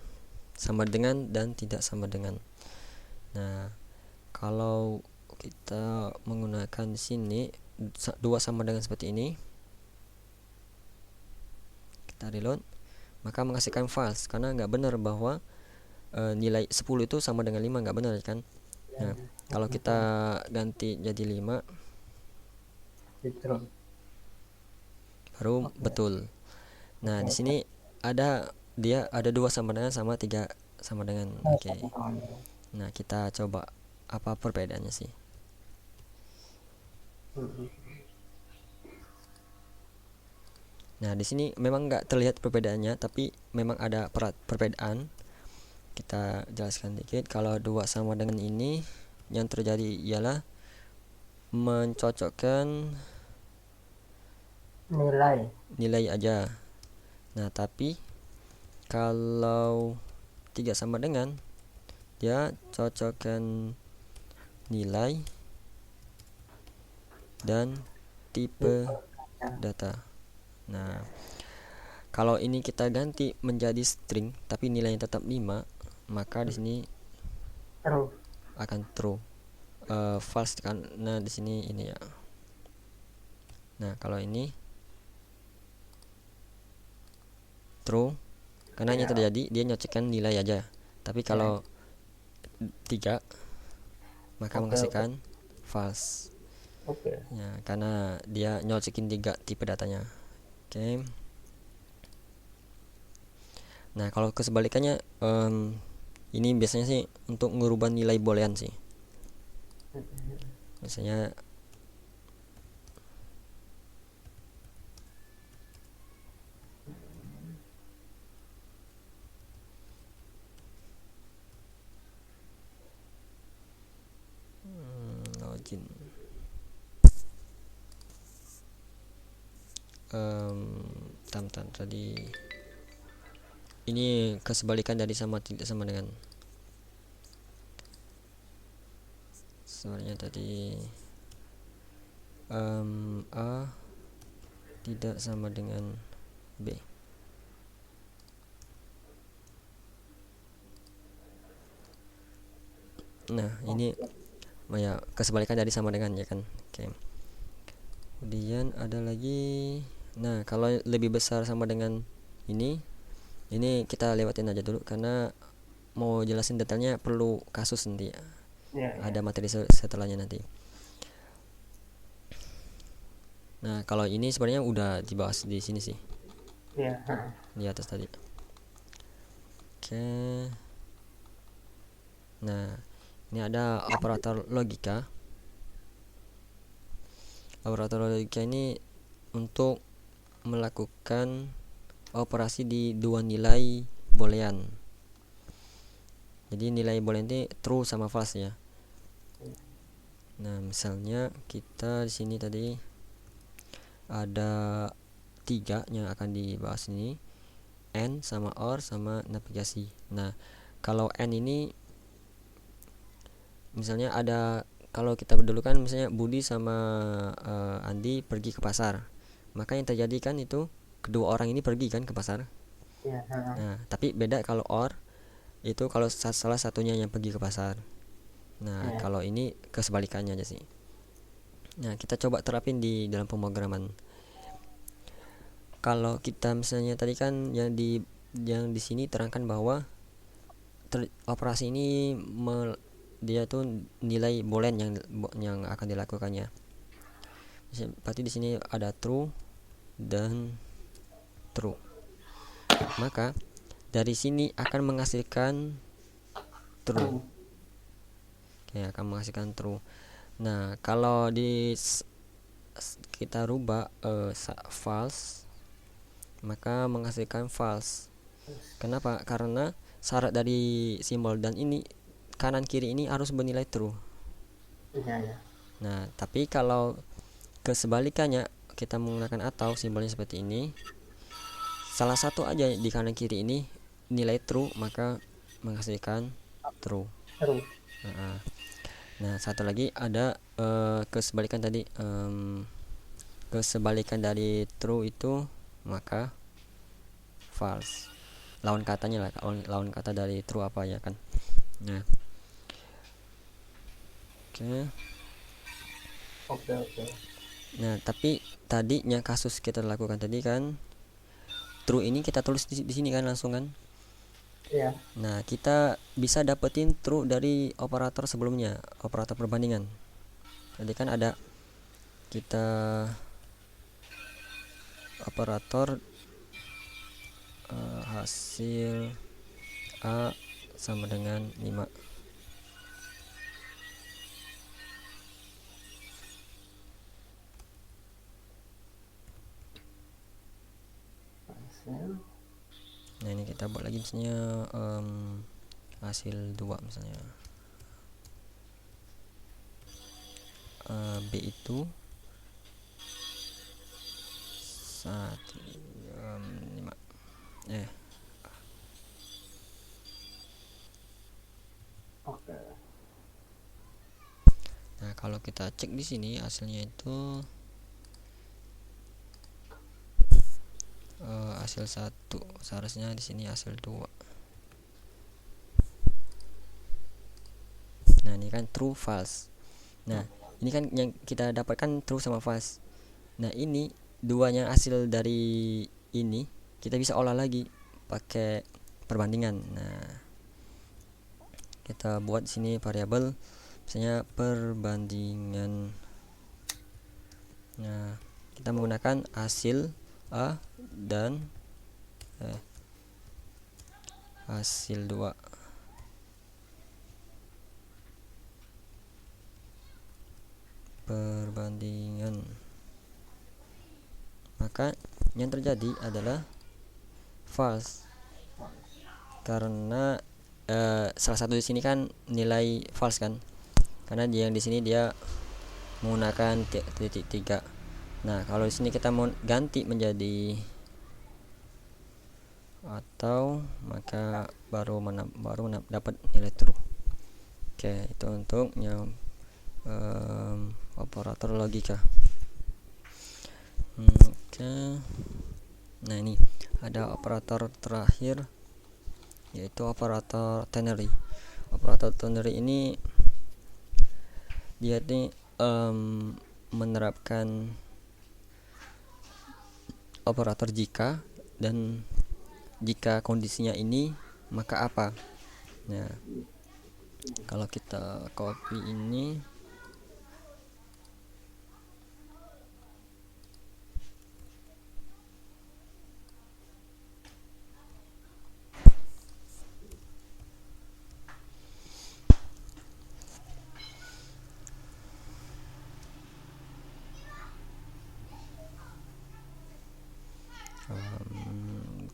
sama dengan dan tidak sama dengan. Nah, kalau kita menggunakan di sini dua sama dengan seperti ini, kita reload, maka menghasilkan false karena nggak benar bahwa nilai 10 itu sama dengan 5, nggak benar kan. Nah, kalau kita ganti jadi 5 Betul. baru betul. Nah, di sini ada dua sama dengan sama tiga sama dengan. Oke. Nah, kita coba apa perbedaannya sih. Nah, di sini memang nggak terlihat perbedaannya, tapi memang ada perbedaan. Kita jelaskan dikit. Kalau 2 sama dengan ini, yang terjadi ialah mencocokkan nilai aja. Nah, tapi kalau 3 sama dengan, dia cocokkan nilai dan tipe data. Nah, kalau ini kita ganti menjadi string tapi nilainya tetap 5, maka di sini akan true. False karena di sini ini ya. Nah, kalau ini true karena ini terjadi dia nyocokkan nilai aja. Tapi kalau 3 maka menghasilkan false. Ya, karena dia nyocokin 3 tipe datanya. Oke. Nah, kalau kesebalikannya ini biasanya sih untuk ngubah nilai boolean sih. Misalnya login. Tadi ini kesebalikan dari sama tidak sama dengan. Sebenarnya tadi A tidak sama dengan B. Nah, ini ya kesebalikan dari sama dengan ya kan. Oke. Kemudian ada lagi. Nah, kalau lebih besar sama dengan ini kita lewatin aja dulu karena mau jelasin detailnya perlu kasus nanti. Ada materi setelahnya nanti. Nah, kalau ini sebenarnya udah dibahas di sini sih. Di atas tadi. Oke. Nah, ini ada operator logika. Operator logika ini untuk melakukan operasi di dua nilai boolean. Jadi nilai boolean ini true sama false ya. Nah, misalnya kita di sini tadi ada 3 yang akan dibahas ini, N sama OR sama navigasi. Nah, kalau N ini misalnya ada, kalau kita dulu kan misalnya Budi sama Andi pergi ke pasar, maka yang terjadi kan itu kedua orang ini pergi kan ke pasar. Nah, tapi beda kalau OR itu kalau salah satunya yang pergi ke pasar. Nah, kalau ini kesebalikannya aja sih. Nah, kita coba terapin di dalam pemrograman. Kalau kita misalnya tadi kan yang di sini terangkan bahwa operasi ini dia tuh nilai boolean yang akan dilakukannya. Berarti di sini ada true dan true. Maka dari sini akan menghasilkan true. True. Oke, akan menghasilkan true. Nah, kalau kita rubah false, maka menghasilkan false. Kenapa? Karena syarat dari simbol dan ini kanan kiri ini harus bernilai true. Iya ya. Nah, tapi kalau kesebalikannya kita menggunakan atau simbolnya seperti ini, salah satu aja di kanan kiri ini nilai true, maka menghasilkan true. True. Nah, satu lagi ada kesebalikan tadi, kesebalikan dari true itu maka false. Lawan katanya lah, lawan kata dari true apa ya kan. Nah, Oke. nah tapi tadinya kasus kita lakukan tadi kan, true ini kita tulis di sini kan langsung kan. Iya. Nah, kita bisa dapetin true dari operator sebelumnya, operator perbandingan. Jadi kan ada kita operator hasil A sama dengan 5. Nah, ini kita buat lagi misalnya hasil 2 misalnya. B itu 5. Oke. Nah, kalau kita cek di sini hasilnya itu hasil 1, seharusnya di sini hasil 2. Nah, ini kan true false. Nah, ini kan yang kita dapatkan true sama false. Nah, ini duanya hasil dari ini kita bisa olah lagi pakai perbandingan. Nah, kita buat sini variabel misalnya perbandingan. Nah, kita menggunakan hasil A dan hasil 2. Perbandingan. Maka yang terjadi adalah false. Karena salah satu di sini kan nilai false kan. Karena yang di sini dia menggunakan titik 3. Nah, kalau di sini kita mau ganti menjadi atau, maka baru dapat nilai true. Oke, itu untuk yang operator logika. Oke. Nah, ini ada operator terakhir yaitu operator ternary. Operator ternary ini dia ini menerapkan operator jika, dan jika kondisinya ini maka apa. Nah, kalau kita copy ini,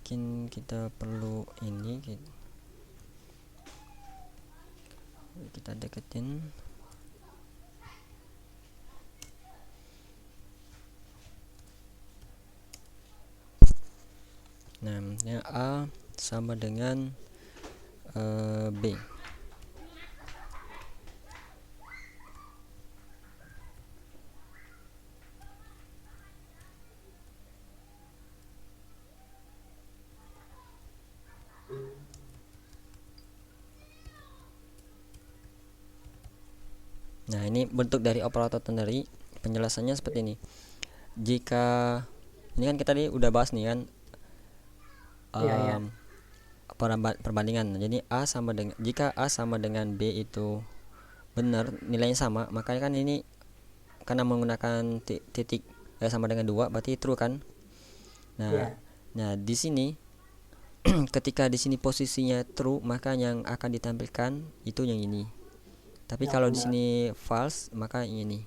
mungkin kita perlu ini kita deketin. Nah, A sama dengan B. Nah, ini bentuk dari operator ternary. Penjelasannya seperti ini. Jika ini kan kita tadi udah bahas nih kan, perbandingan. Jadi jika A sama dengan B itu benar, nilainya sama, makanya kan ini karena menggunakan titik sama dengan 2 berarti true kan. Nah, nah di sini ketika di sini posisinya true, maka yang akan ditampilkan itu yang ini. Tapi Ya, kalau di benar. sini false, maka yang ini.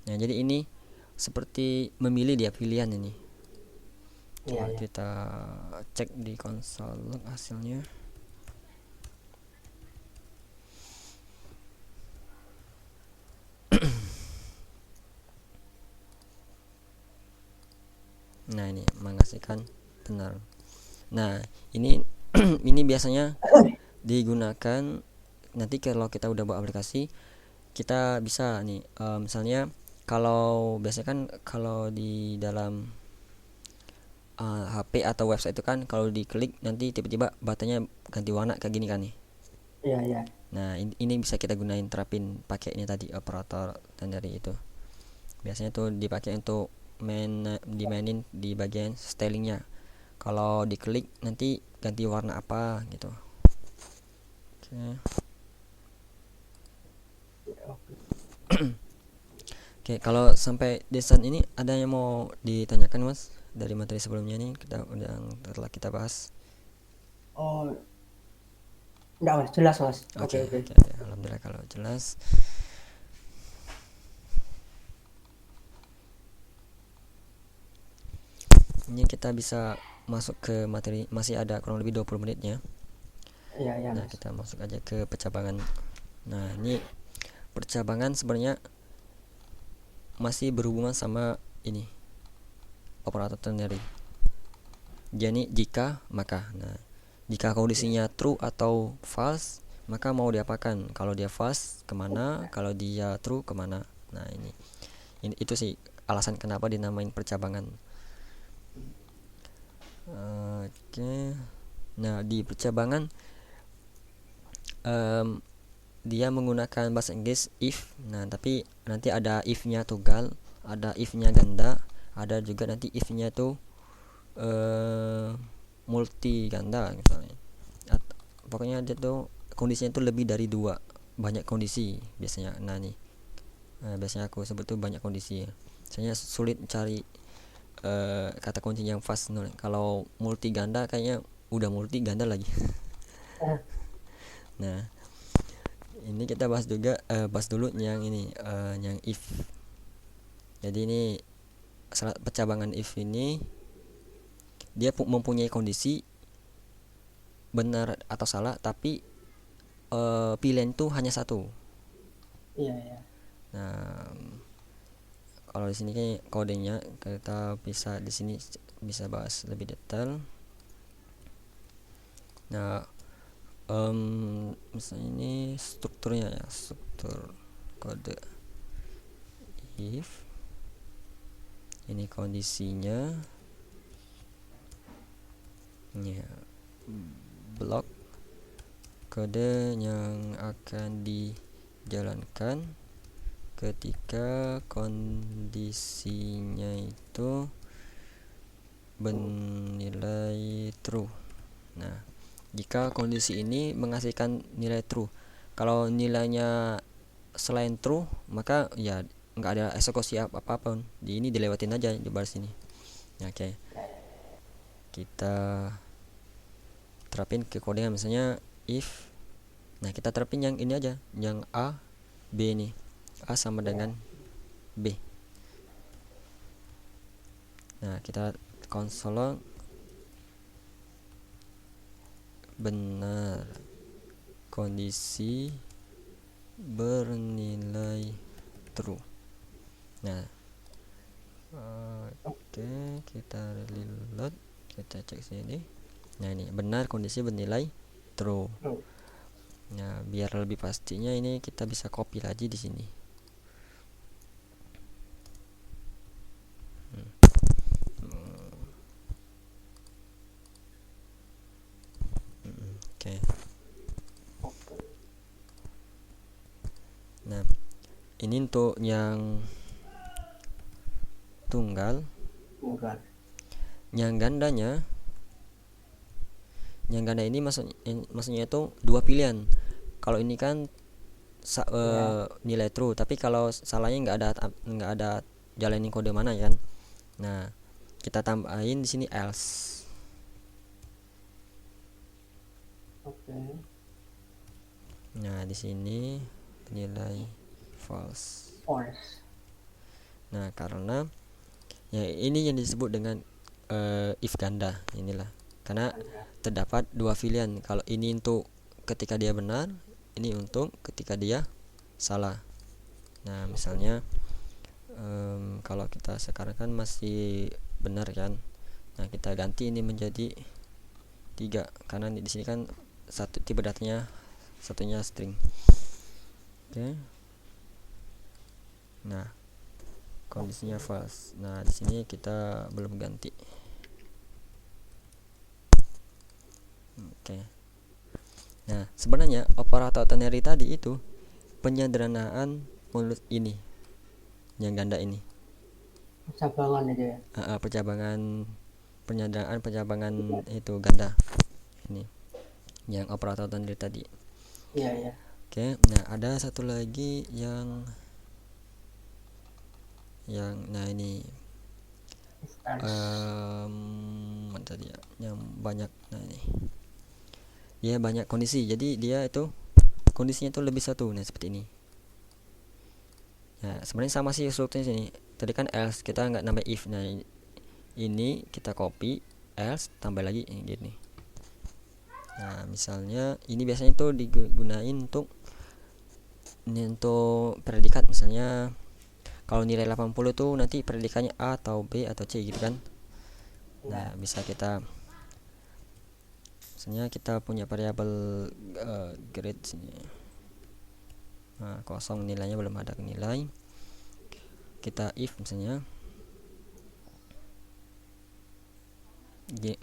Nah, jadi ini seperti memilih dia pilihan ini. Iya, Coba ya. kita cek di konsol log hasilnya. Nah, ini menghasilkan benar. Nah, ini ini biasanya digunakan nanti kalau kita udah buat aplikasi, kita bisa nih misalnya kalau biasanya kan kalau di dalam HP atau website itu kan kalau diklik nanti tiba-tiba buttonnya ganti warna kayak gini kan nih. Iya, iya. Nah, ini bisa kita gunain terapin pakai ini tadi operator dan dari itu. Biasanya tuh dipakai untuk dimainin di bagian stylingnya. Kalau diklik nanti ganti warna apa gitu. Oke. Oke, kalau sampai desain ini ada yang mau ditanyakan Mas dari materi sebelumnya nih kita udah telah kita bahas. Oh, enggak, Mas. Jelas, Mas. Oke, Oke, oke. oke, oke. Alhamdulillah kalau jelas. Ini kita bisa masuk ke materi, masih ada kurang lebih 20 menitnya. Iya, iya, Nah, Mas. kita masuk aja ke percabangan. Nah, ini percabangan sebenarnya masih berhubungan sama ini operator ternary. Jadi jika maka, nah jika kondisinya true atau false, maka mau diapakan? Kalau dia false kemana? Kalau dia true kemana? Nah ini itu sih alasan kenapa dinamain percabangan. Oke. Nah di percabangan em, dia menggunakan bahasa Inggris if. Nah tapi nanti ada if-nya tunggal, ada if-nya ganda, ada juga nanti if-nya tuh multi ganda misalnya. Pokoknya dia tuh kondisinya tuh lebih dari dua, banyak kondisi biasanya. Nah nih biasanya aku sebut tuh banyak kondisi ya. Soalnya sulit cari kata kunci yang fast. Kalau multi ganda kayaknya udah multi ganda lagi. Eh, Nah ini kita bahas juga bahas dulu yang ini yang if. Jadi ini percabangan if ini dia mempunyai kondisi benar atau salah, tapi pilihan itu hanya satu. iya, iya. Nah, kalau di sini kayak kodenya kita bisa di sini bisa bahas lebih detail. Nah, misalnya ini strukturnya ya, struktur kode if. Ini kondisinya, ya, blok kode yang akan dijalankan ketika kondisinya itu bernilai true. Nah, jika kondisi ini menghasilkan nilai true, kalau nilainya selain true, maka ya nggak ada eksekusi apapun. Di ini dilewatin aja di baris ini. Oke, kita terapin ke kodenya misalnya if. Nah, kita terapin yang ini aja, yang A, B nih. A sama dengan B. Nah, kita konsol benar kondisi bernilai true. Nah, oke, kita reload, kita cek sini. Nah, ini benar kondisi bernilai true. Hmm. Nah, biar lebih pastinya ini kita bisa copy lagi di sini. Oke. Nah, ini untuk yang tunggal. Bukan. Yang ganda ini maksudnya itu dua pilihan. Kalau ini kan Ya, nilai true, tapi kalau salahnya nggak ada jalanin kode mana kan. Nah, kita tambahin di sini else. Oke. Nah, di sini nilai false. False. Nah, karena ya ini yang disebut dengan if ganda inilah. Karena Anda. terdapat dua pilihan. Kalau ini untuk ketika dia benar, ini untuk ketika dia salah. Nah, misalnya kalau kita sekarang kan masih benar kan. Nah, kita ganti ini menjadi 3 karena di sini kan satu tipe datanya satunya string. Oke. Nah, kondisinya false. Nah, di sini kita belum ganti. Oke. Nah, sebenarnya operator ternary tadi itu penyederhanaan menurut ini yang ganda ini. Percabangan itu ya. Pencabangan itu ganda ini yang operator ternary tadi. Iya ya. Oke. Nah, ada satu lagi yang nah ini mana tadi ya, yang banyak. Nah, ini dia banyak kondisi, jadi dia itu kondisinya itu lebih satu. Nah, seperti ini. Nah, sebenarnya sama sih strukturnya sini. Tadi kan else, kita nggak nambah if. Nah, ini kita copy, else tambah lagi gini. Nah, misalnya ini biasanya itu digunain untuk predikat. Misalnya kalau nilai 80 tuh nanti predikatnya A atau B atau C gitu kan. Nah, bisa kita misalnya kita punya variabel grade sini. Nah, kosong, nilainya belum ada nilai. Kita if misalnya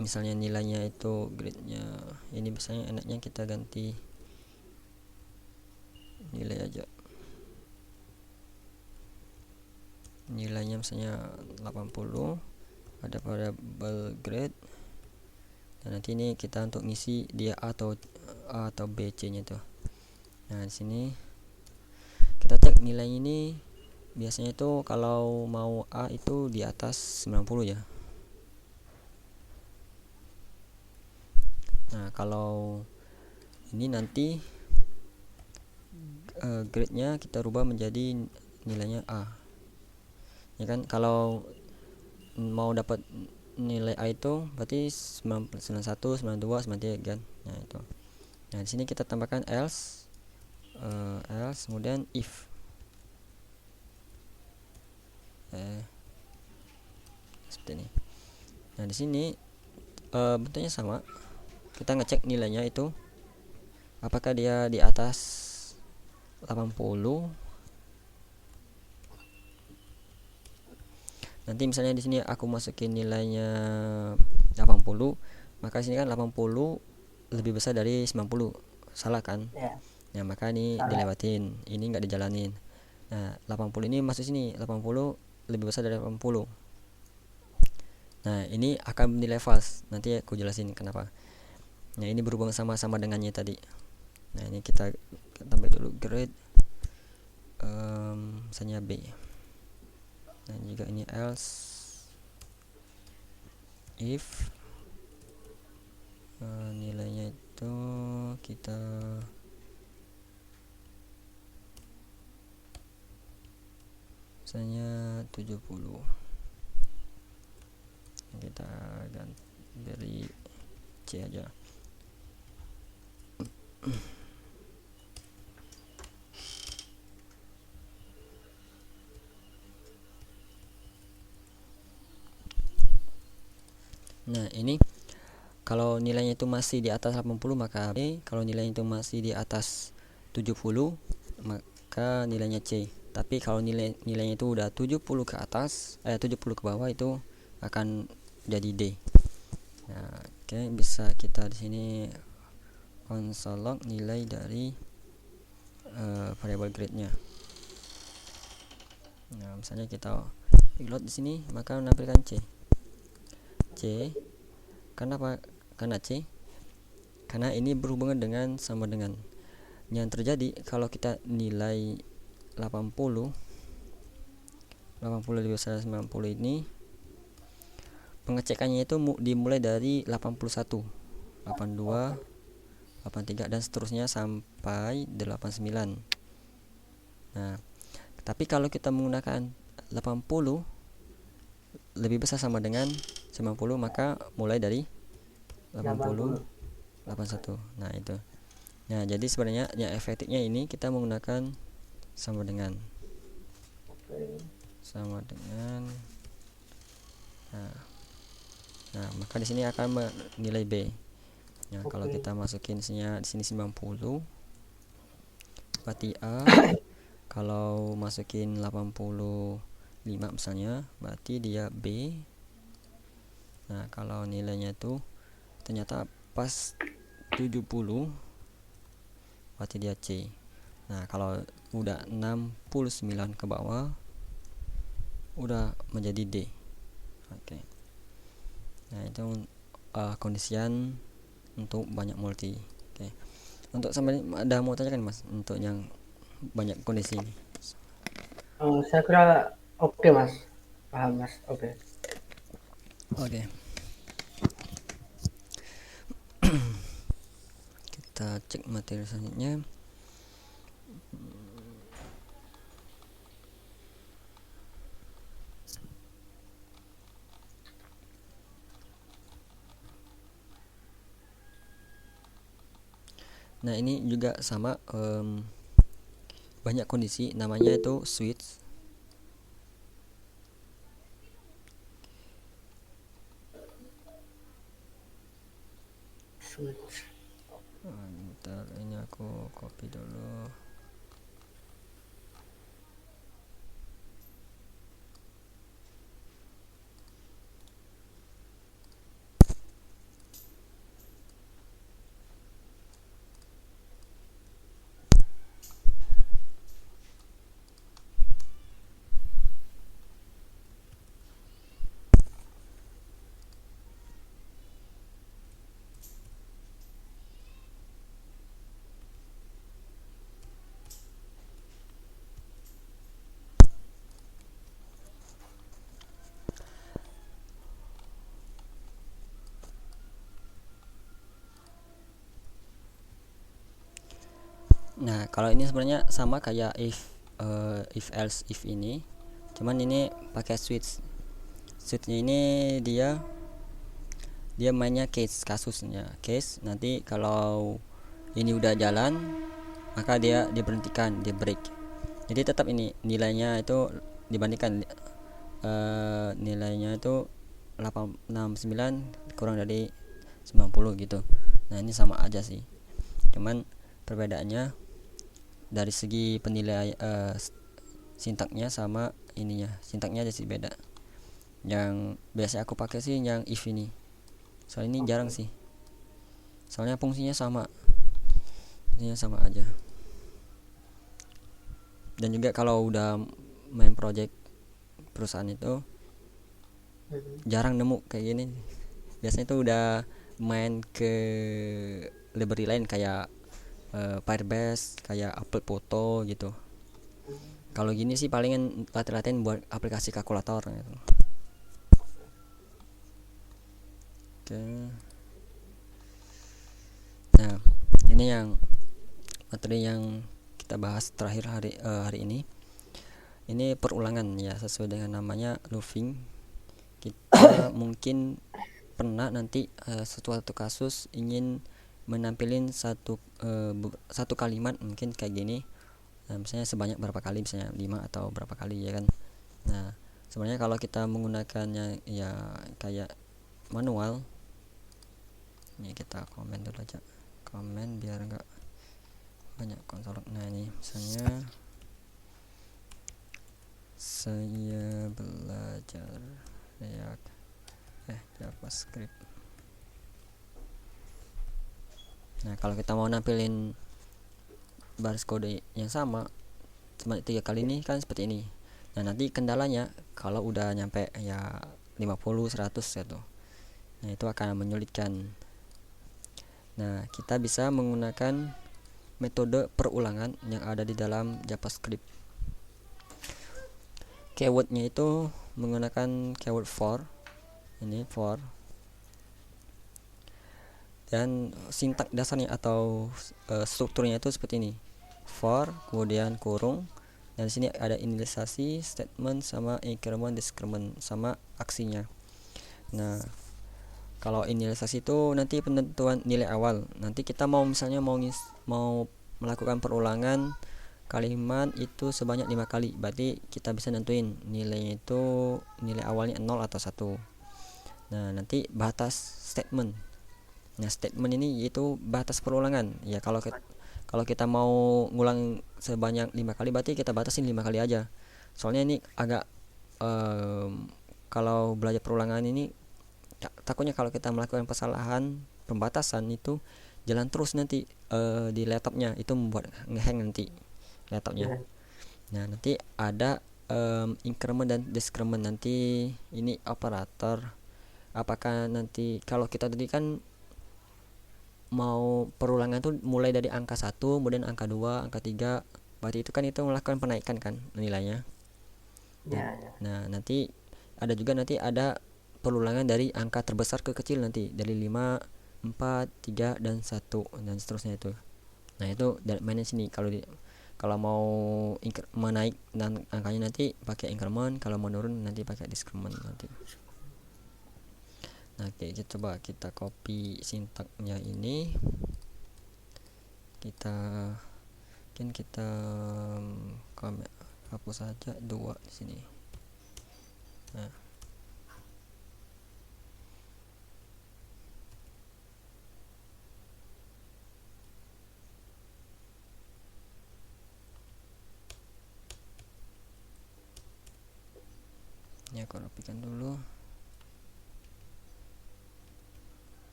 misalnya nilainya itu grade-nya ini, misalnya enaknya kita ganti nilai aja, nilainya misalnya 80, ada variabel grade, dan nanti ini kita untuk ngisi dia A atau B, C nya tuh. Nah, di sini kita cek nilai ini. Biasanya itu kalau mau A itu di atas 90 ya. Nah, kalau ini nanti grade-nya kita rubah menjadi nilainya A. Ya kan, kalau mau dapat nilai A itu berarti 91, 92, 93 kan. Nah, itu. Nah, di sini kita tambahkan else kemudian if. Seperti ini. Nah, di sini bentuknya sama. Kita ngecek nilainya itu apakah dia di atas 80. Nanti misalnya di sini aku masukin nilainya 80, maka sini kan 80 lebih besar dari 90. Salah kan? Ya. Nah, maka ini dilewatin. Ini enggak dijalanin. Nah, 80 ini masuk sini, 80 lebih besar dari 80. Nah, ini akan nilai false. Nanti aku jelasin kenapa. Nah, ini berhubung sama-sama dengannya tadi. Nah, ini kita tambah dulu grade misalnya B. Dan juga ini else if nilainya itu kita misalnya 70, kita ganti dari C aja. Nah, ini kalau nilainya itu masih di atas 80 maka B, kalau nilainya itu masih di atas 70 maka nilainya C. Tapi kalau nilainya itu udah 70 ke atas, 70 ke bawah, itu akan jadi D. Nah, oke, bisa kita di sini console log nilai dari variable grade-nya. Nah, misalnya kita load di sini maka menampilkan C. Kenapa? Karena C, karena ini berhubungan dengan sama dengan. Yang terjadi kalau kita nilai 80 lebih besar 90 ini, pengecekannya itu dimulai dari 81, 82, 83 dan seterusnya sampai 89. Nah, tapi kalau kita menggunakan 80 lebih besar sama dengan 90, maka mulai dari 80 80. 81. Nah, itu. Nah, jadi sebenarnya yang efektifnya ini kita menggunakan sama dengan Oke. sama dengan nah, maka di sini akan nilai B. Nah, kalau Oke. kita masukin di sini 90 berarti A. Kalau masukin 85 misalnya, berarti dia B. Nah, kalau nilainya itu ternyata pas 70, berarti dia C. Nah, kalau udah 69 ke bawah, udah menjadi D. Oke. Nah, itu kondisian untuk banyak multi. Oke. Untuk sampai ada mau tanya kan Mas untuk yang banyak kondisi ini? Saya kira oke Mas, paham Mas. Oke. Oke. Kita cek materi selanjutnya. Nah, ini juga sama, banyak kondisi, namanya itu switch. Switch. Bentar, ini aku copy dulu. Nah, kalau ini sebenarnya sama kayak if else if ini, cuman ini pakai switch. Switchnya ini dia mainnya kasusnya case. Nanti kalau ini udah jalan, maka dia diberhentikan, dia break. Jadi tetap ini nilainya itu dibandingkan nilainya itu 869 kurang dari 90 gitu. Nah, ini sama aja sih. Cuman perbedaannya dari segi penilaian sintaknya sama ininya. Sintaknya aja sih beda. Yang biasa aku pakai sih yang if ini. Soalnya ini jarang sih. Soalnya fungsinya sama. Fungsinya sama aja. Dan juga kalau udah main project perusahaan itu jarang nemu kayak gini. Biasanya itu udah main ke library lain kayak Firebase, kayak upload foto gitu. Kalau gini sih palingan latihan buat aplikasi kalkulator gitu. Oke. Nah, ini yang materi yang kita bahas terakhir hari ini. Ini perulangan ya, sesuai dengan namanya looping. Kita mungkin pernah nanti suatu kasus ingin menampilin satu kalimat mungkin kayak gini. Nah, misalnya sebanyak berapa kali, misalnya 5 atau berapa kali ya kan. Nah, sebenarnya kalau kita menggunakannya ya kayak manual, ini kita komen dulu aja, komen biar enggak banyak konsol. Nah, ini misalnya saya belajar React JavaScript. Nah, kalau kita mau nampilin baris kode yang sama cuma 3 kali ini kan seperti ini. Nah, nanti kendalanya kalau udah nyampe ya 50 100 gitu. Nah, itu akan menyulitkan. Nah, kita bisa menggunakan metode perulangan yang ada di dalam JavaScript. Keywordnya itu menggunakan keyword for. Ini for. Dan sintak dasarnya atau strukturnya itu seperti ini: for, kemudian kurung, dan di sini ada inisialisasi, statement, sama increment, decrement, sama aksinya. Nah, kalau inisialisasi itu nanti penentuan nilai awal. Nanti kita mau misalnya mau melakukan perulangan kalimat itu sebanyak 5 kali, berarti kita bisa nentuin nilainya itu nilai awalnya 0 atau 1. Nah, nanti batas statement. Nah, statement ini yaitu batas perulangan. Ya, kalau kita mau ngulang sebanyak 5 kali, berarti kita batasin 5 kali aja. Soalnya ini agak kalau belajar perulangan ini takutnya kalau kita melakukan kesalahan pembatasan itu jalan terus nanti di laptopnya, itu membuat ngehang nanti laptopnya. Nah, nanti ada increment dan decrement. Nanti ini operator, apakah nanti kalau kita tadi kan mau perulangan tuh mulai dari angka 1, kemudian angka 2, angka 3, berarti itu kan itu melakukan penaikan kan nilainya. Nah, Ya, ya. nah nanti ada juga nanti ada perulangan dari angka terbesar ke kecil, nanti dari 5, 4, 3, dan 1, dan seterusnya itu. Nah, itu dari mainnya sini. Kalau mau menaik dan angkanya nanti pakai increment, kalau menurun nanti pakai decrement nanti. Nah, oke, coba kita copy sintaknya ini. Kita mungkin kita hapus saja 2 di sini. Nah, ini aku rapikan dulu.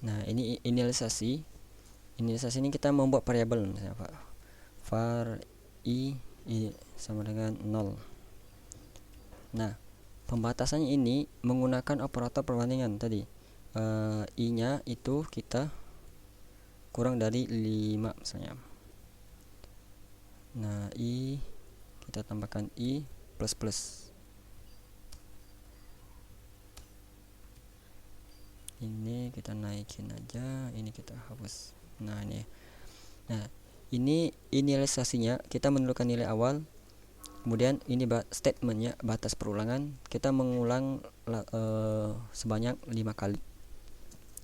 Nah, ini inisialisasi. Inisialisasi ini kita membuat variabel misalnya var i sama dengan 0. Nah, pembatasannya ini menggunakan operator perbandingan tadi. I-nya itu kita kurang dari 5 misalnya. Nah, i kita tambahkan i plus plus. Ini kita naikin aja, ini kita hapus. Nah, ini inisialisasinya kita menentukan nilai awal. Kemudian ini statementnya batas perulangan, kita mengulang sebanyak 5 kali.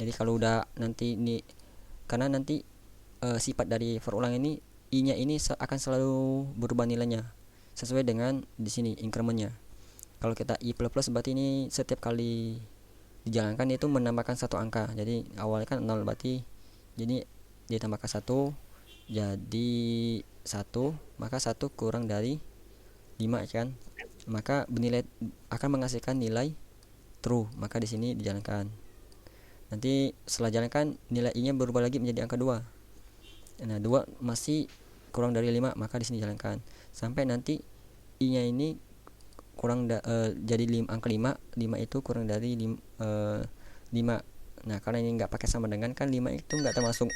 Jadi kalau udah nanti ini, karena nanti sifat dari for ulang ini i-nya ini akan selalu berubah nilainya sesuai dengan di sini incrementnya. Kalau kita i plus plus berarti ini setiap kali dijalankan itu menambahkan satu angka. Jadi awalnya kan 0, berarti jadi ditambahkan 1 jadi 1, maka 1 kurang dari 5 kan, maka bernilai akan menghasilkan nilai true, maka di sini dijalankan. Nanti setelah jalankan nilai i-nya berubah lagi menjadi angka 2. Nah, 2 masih kurang dari 5, maka di sini dijalankan sampai nanti i-nya ini kurang jadi angka 5. 5 itu kurang dari 5. Nah, karena ini enggak pakai sama dengan, kan 5 itu enggak termasuk.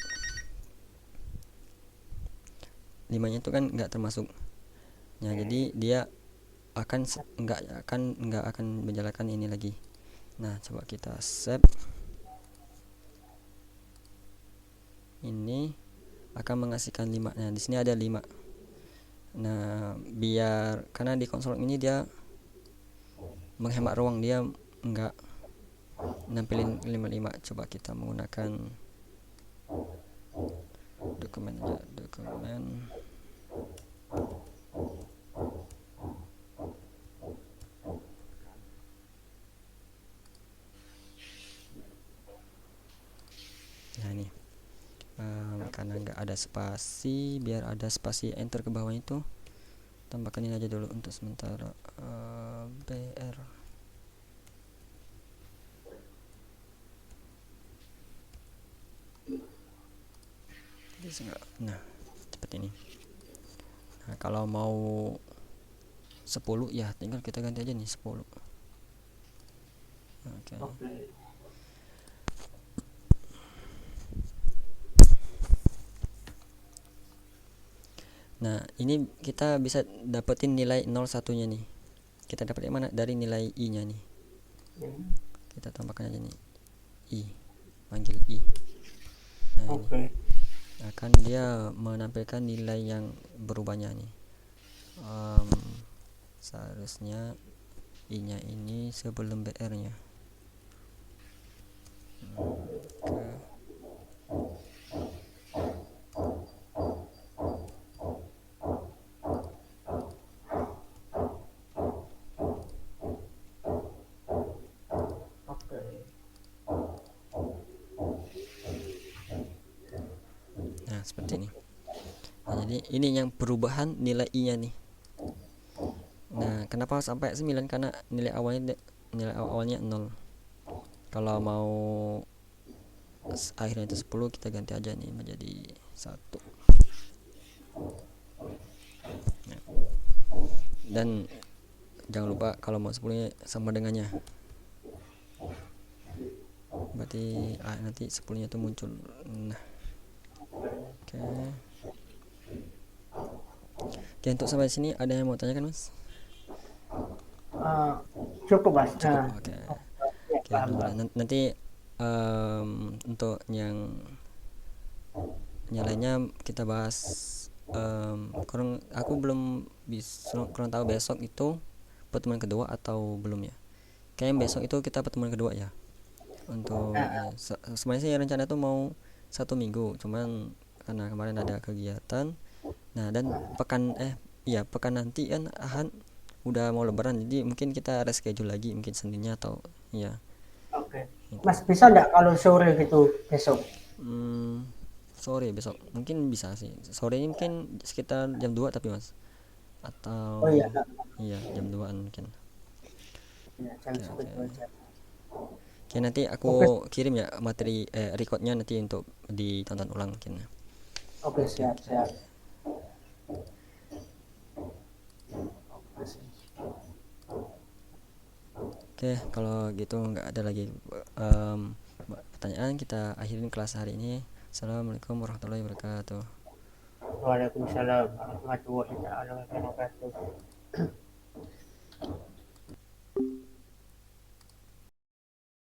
5-nya itu kan enggak termasuk. Nah, jadi dia enggak akan menjalankan ini lagi. Nah, coba kita save. Ini akan menghasilkan 5. Nah, di sini ada 5. Nah, biar karena di konsol ini dia menghemat ruang, dia enggak nampilin 55. Coba kita menggunakan dokumen aja, dokumen. Nah, ini karena nggak ada spasi, biar ada spasi enter ke bawah itu, tambahkan ini aja dulu untuk sementara. BR nah, seperti ini. Nah, kalau mau 10 ya tinggal kita ganti aja nih 10. Oke. Nah, ini kita bisa dapetin nilai 01 nya nih. kita dapat dari mana? Dari nilai i nya nih. Hmm. Kita tambahkan aja nih i, panggil i. Nah ini Oke. akan dia menampilkan nilai yang berubahnya nih. Seharusnya i nya ini sebelum br nya. Oke. Oke. Nah seperti ini. Nah, jadi ini yang perubahan nilai i nya nih. Nah kenapa sampai 9? Karena nilai awalnya 0. Kalau mau akhirnya itu 10, kita ganti aja nih menjadi 1. Nah, dan jangan lupa kalau mau 10 sama dengannya, berarti nanti 10 nya tuh muncul. Nah oke. Oke, untuk sampai sini ada yang mau tanyakan mas? Eh, Cukup mas. Cukup, Nah, oke. ya, Oke, paham alhamdulillah. paham. Nanti untuk yang lainnya kita bahas, kurang aku belum bisa, kurang tahu besok itu pertemuan kedua atau belum ya. Kayaknya besok itu kita pertemuan kedua ya. Untuk Nah, ya, sebenarnya sih rencana tuh mau 1 minggu, cuman karena kemarin ada kegiatan. Nah dan iya pekan nanti kan Ahad udah mau lebaran, jadi mungkin kita reschedule lagi, mungkin Seninnya atau ya oke. itu. Mas bisa nggak kalau sore gitu besok? hmm, Sore besok mungkin bisa sih, sore ini mungkin sekitar jam 2 tapi mas, atau Oh iya, iya jam 2an mungkin. ya, jam Oke oke segitu aja. oke, nanti aku Oke, kirim ya materi recordnya nanti untuk ditonton ulang mungkin. oke, Oke siap, oke siap. oke, kalau gitu nggak ada lagi em, pertanyaan, kita akhirin kelas hari ini. Assalamualaikum warahmatullahi wabarakatuh. Waalaikumsalam warahmatullahi wabarakatuh.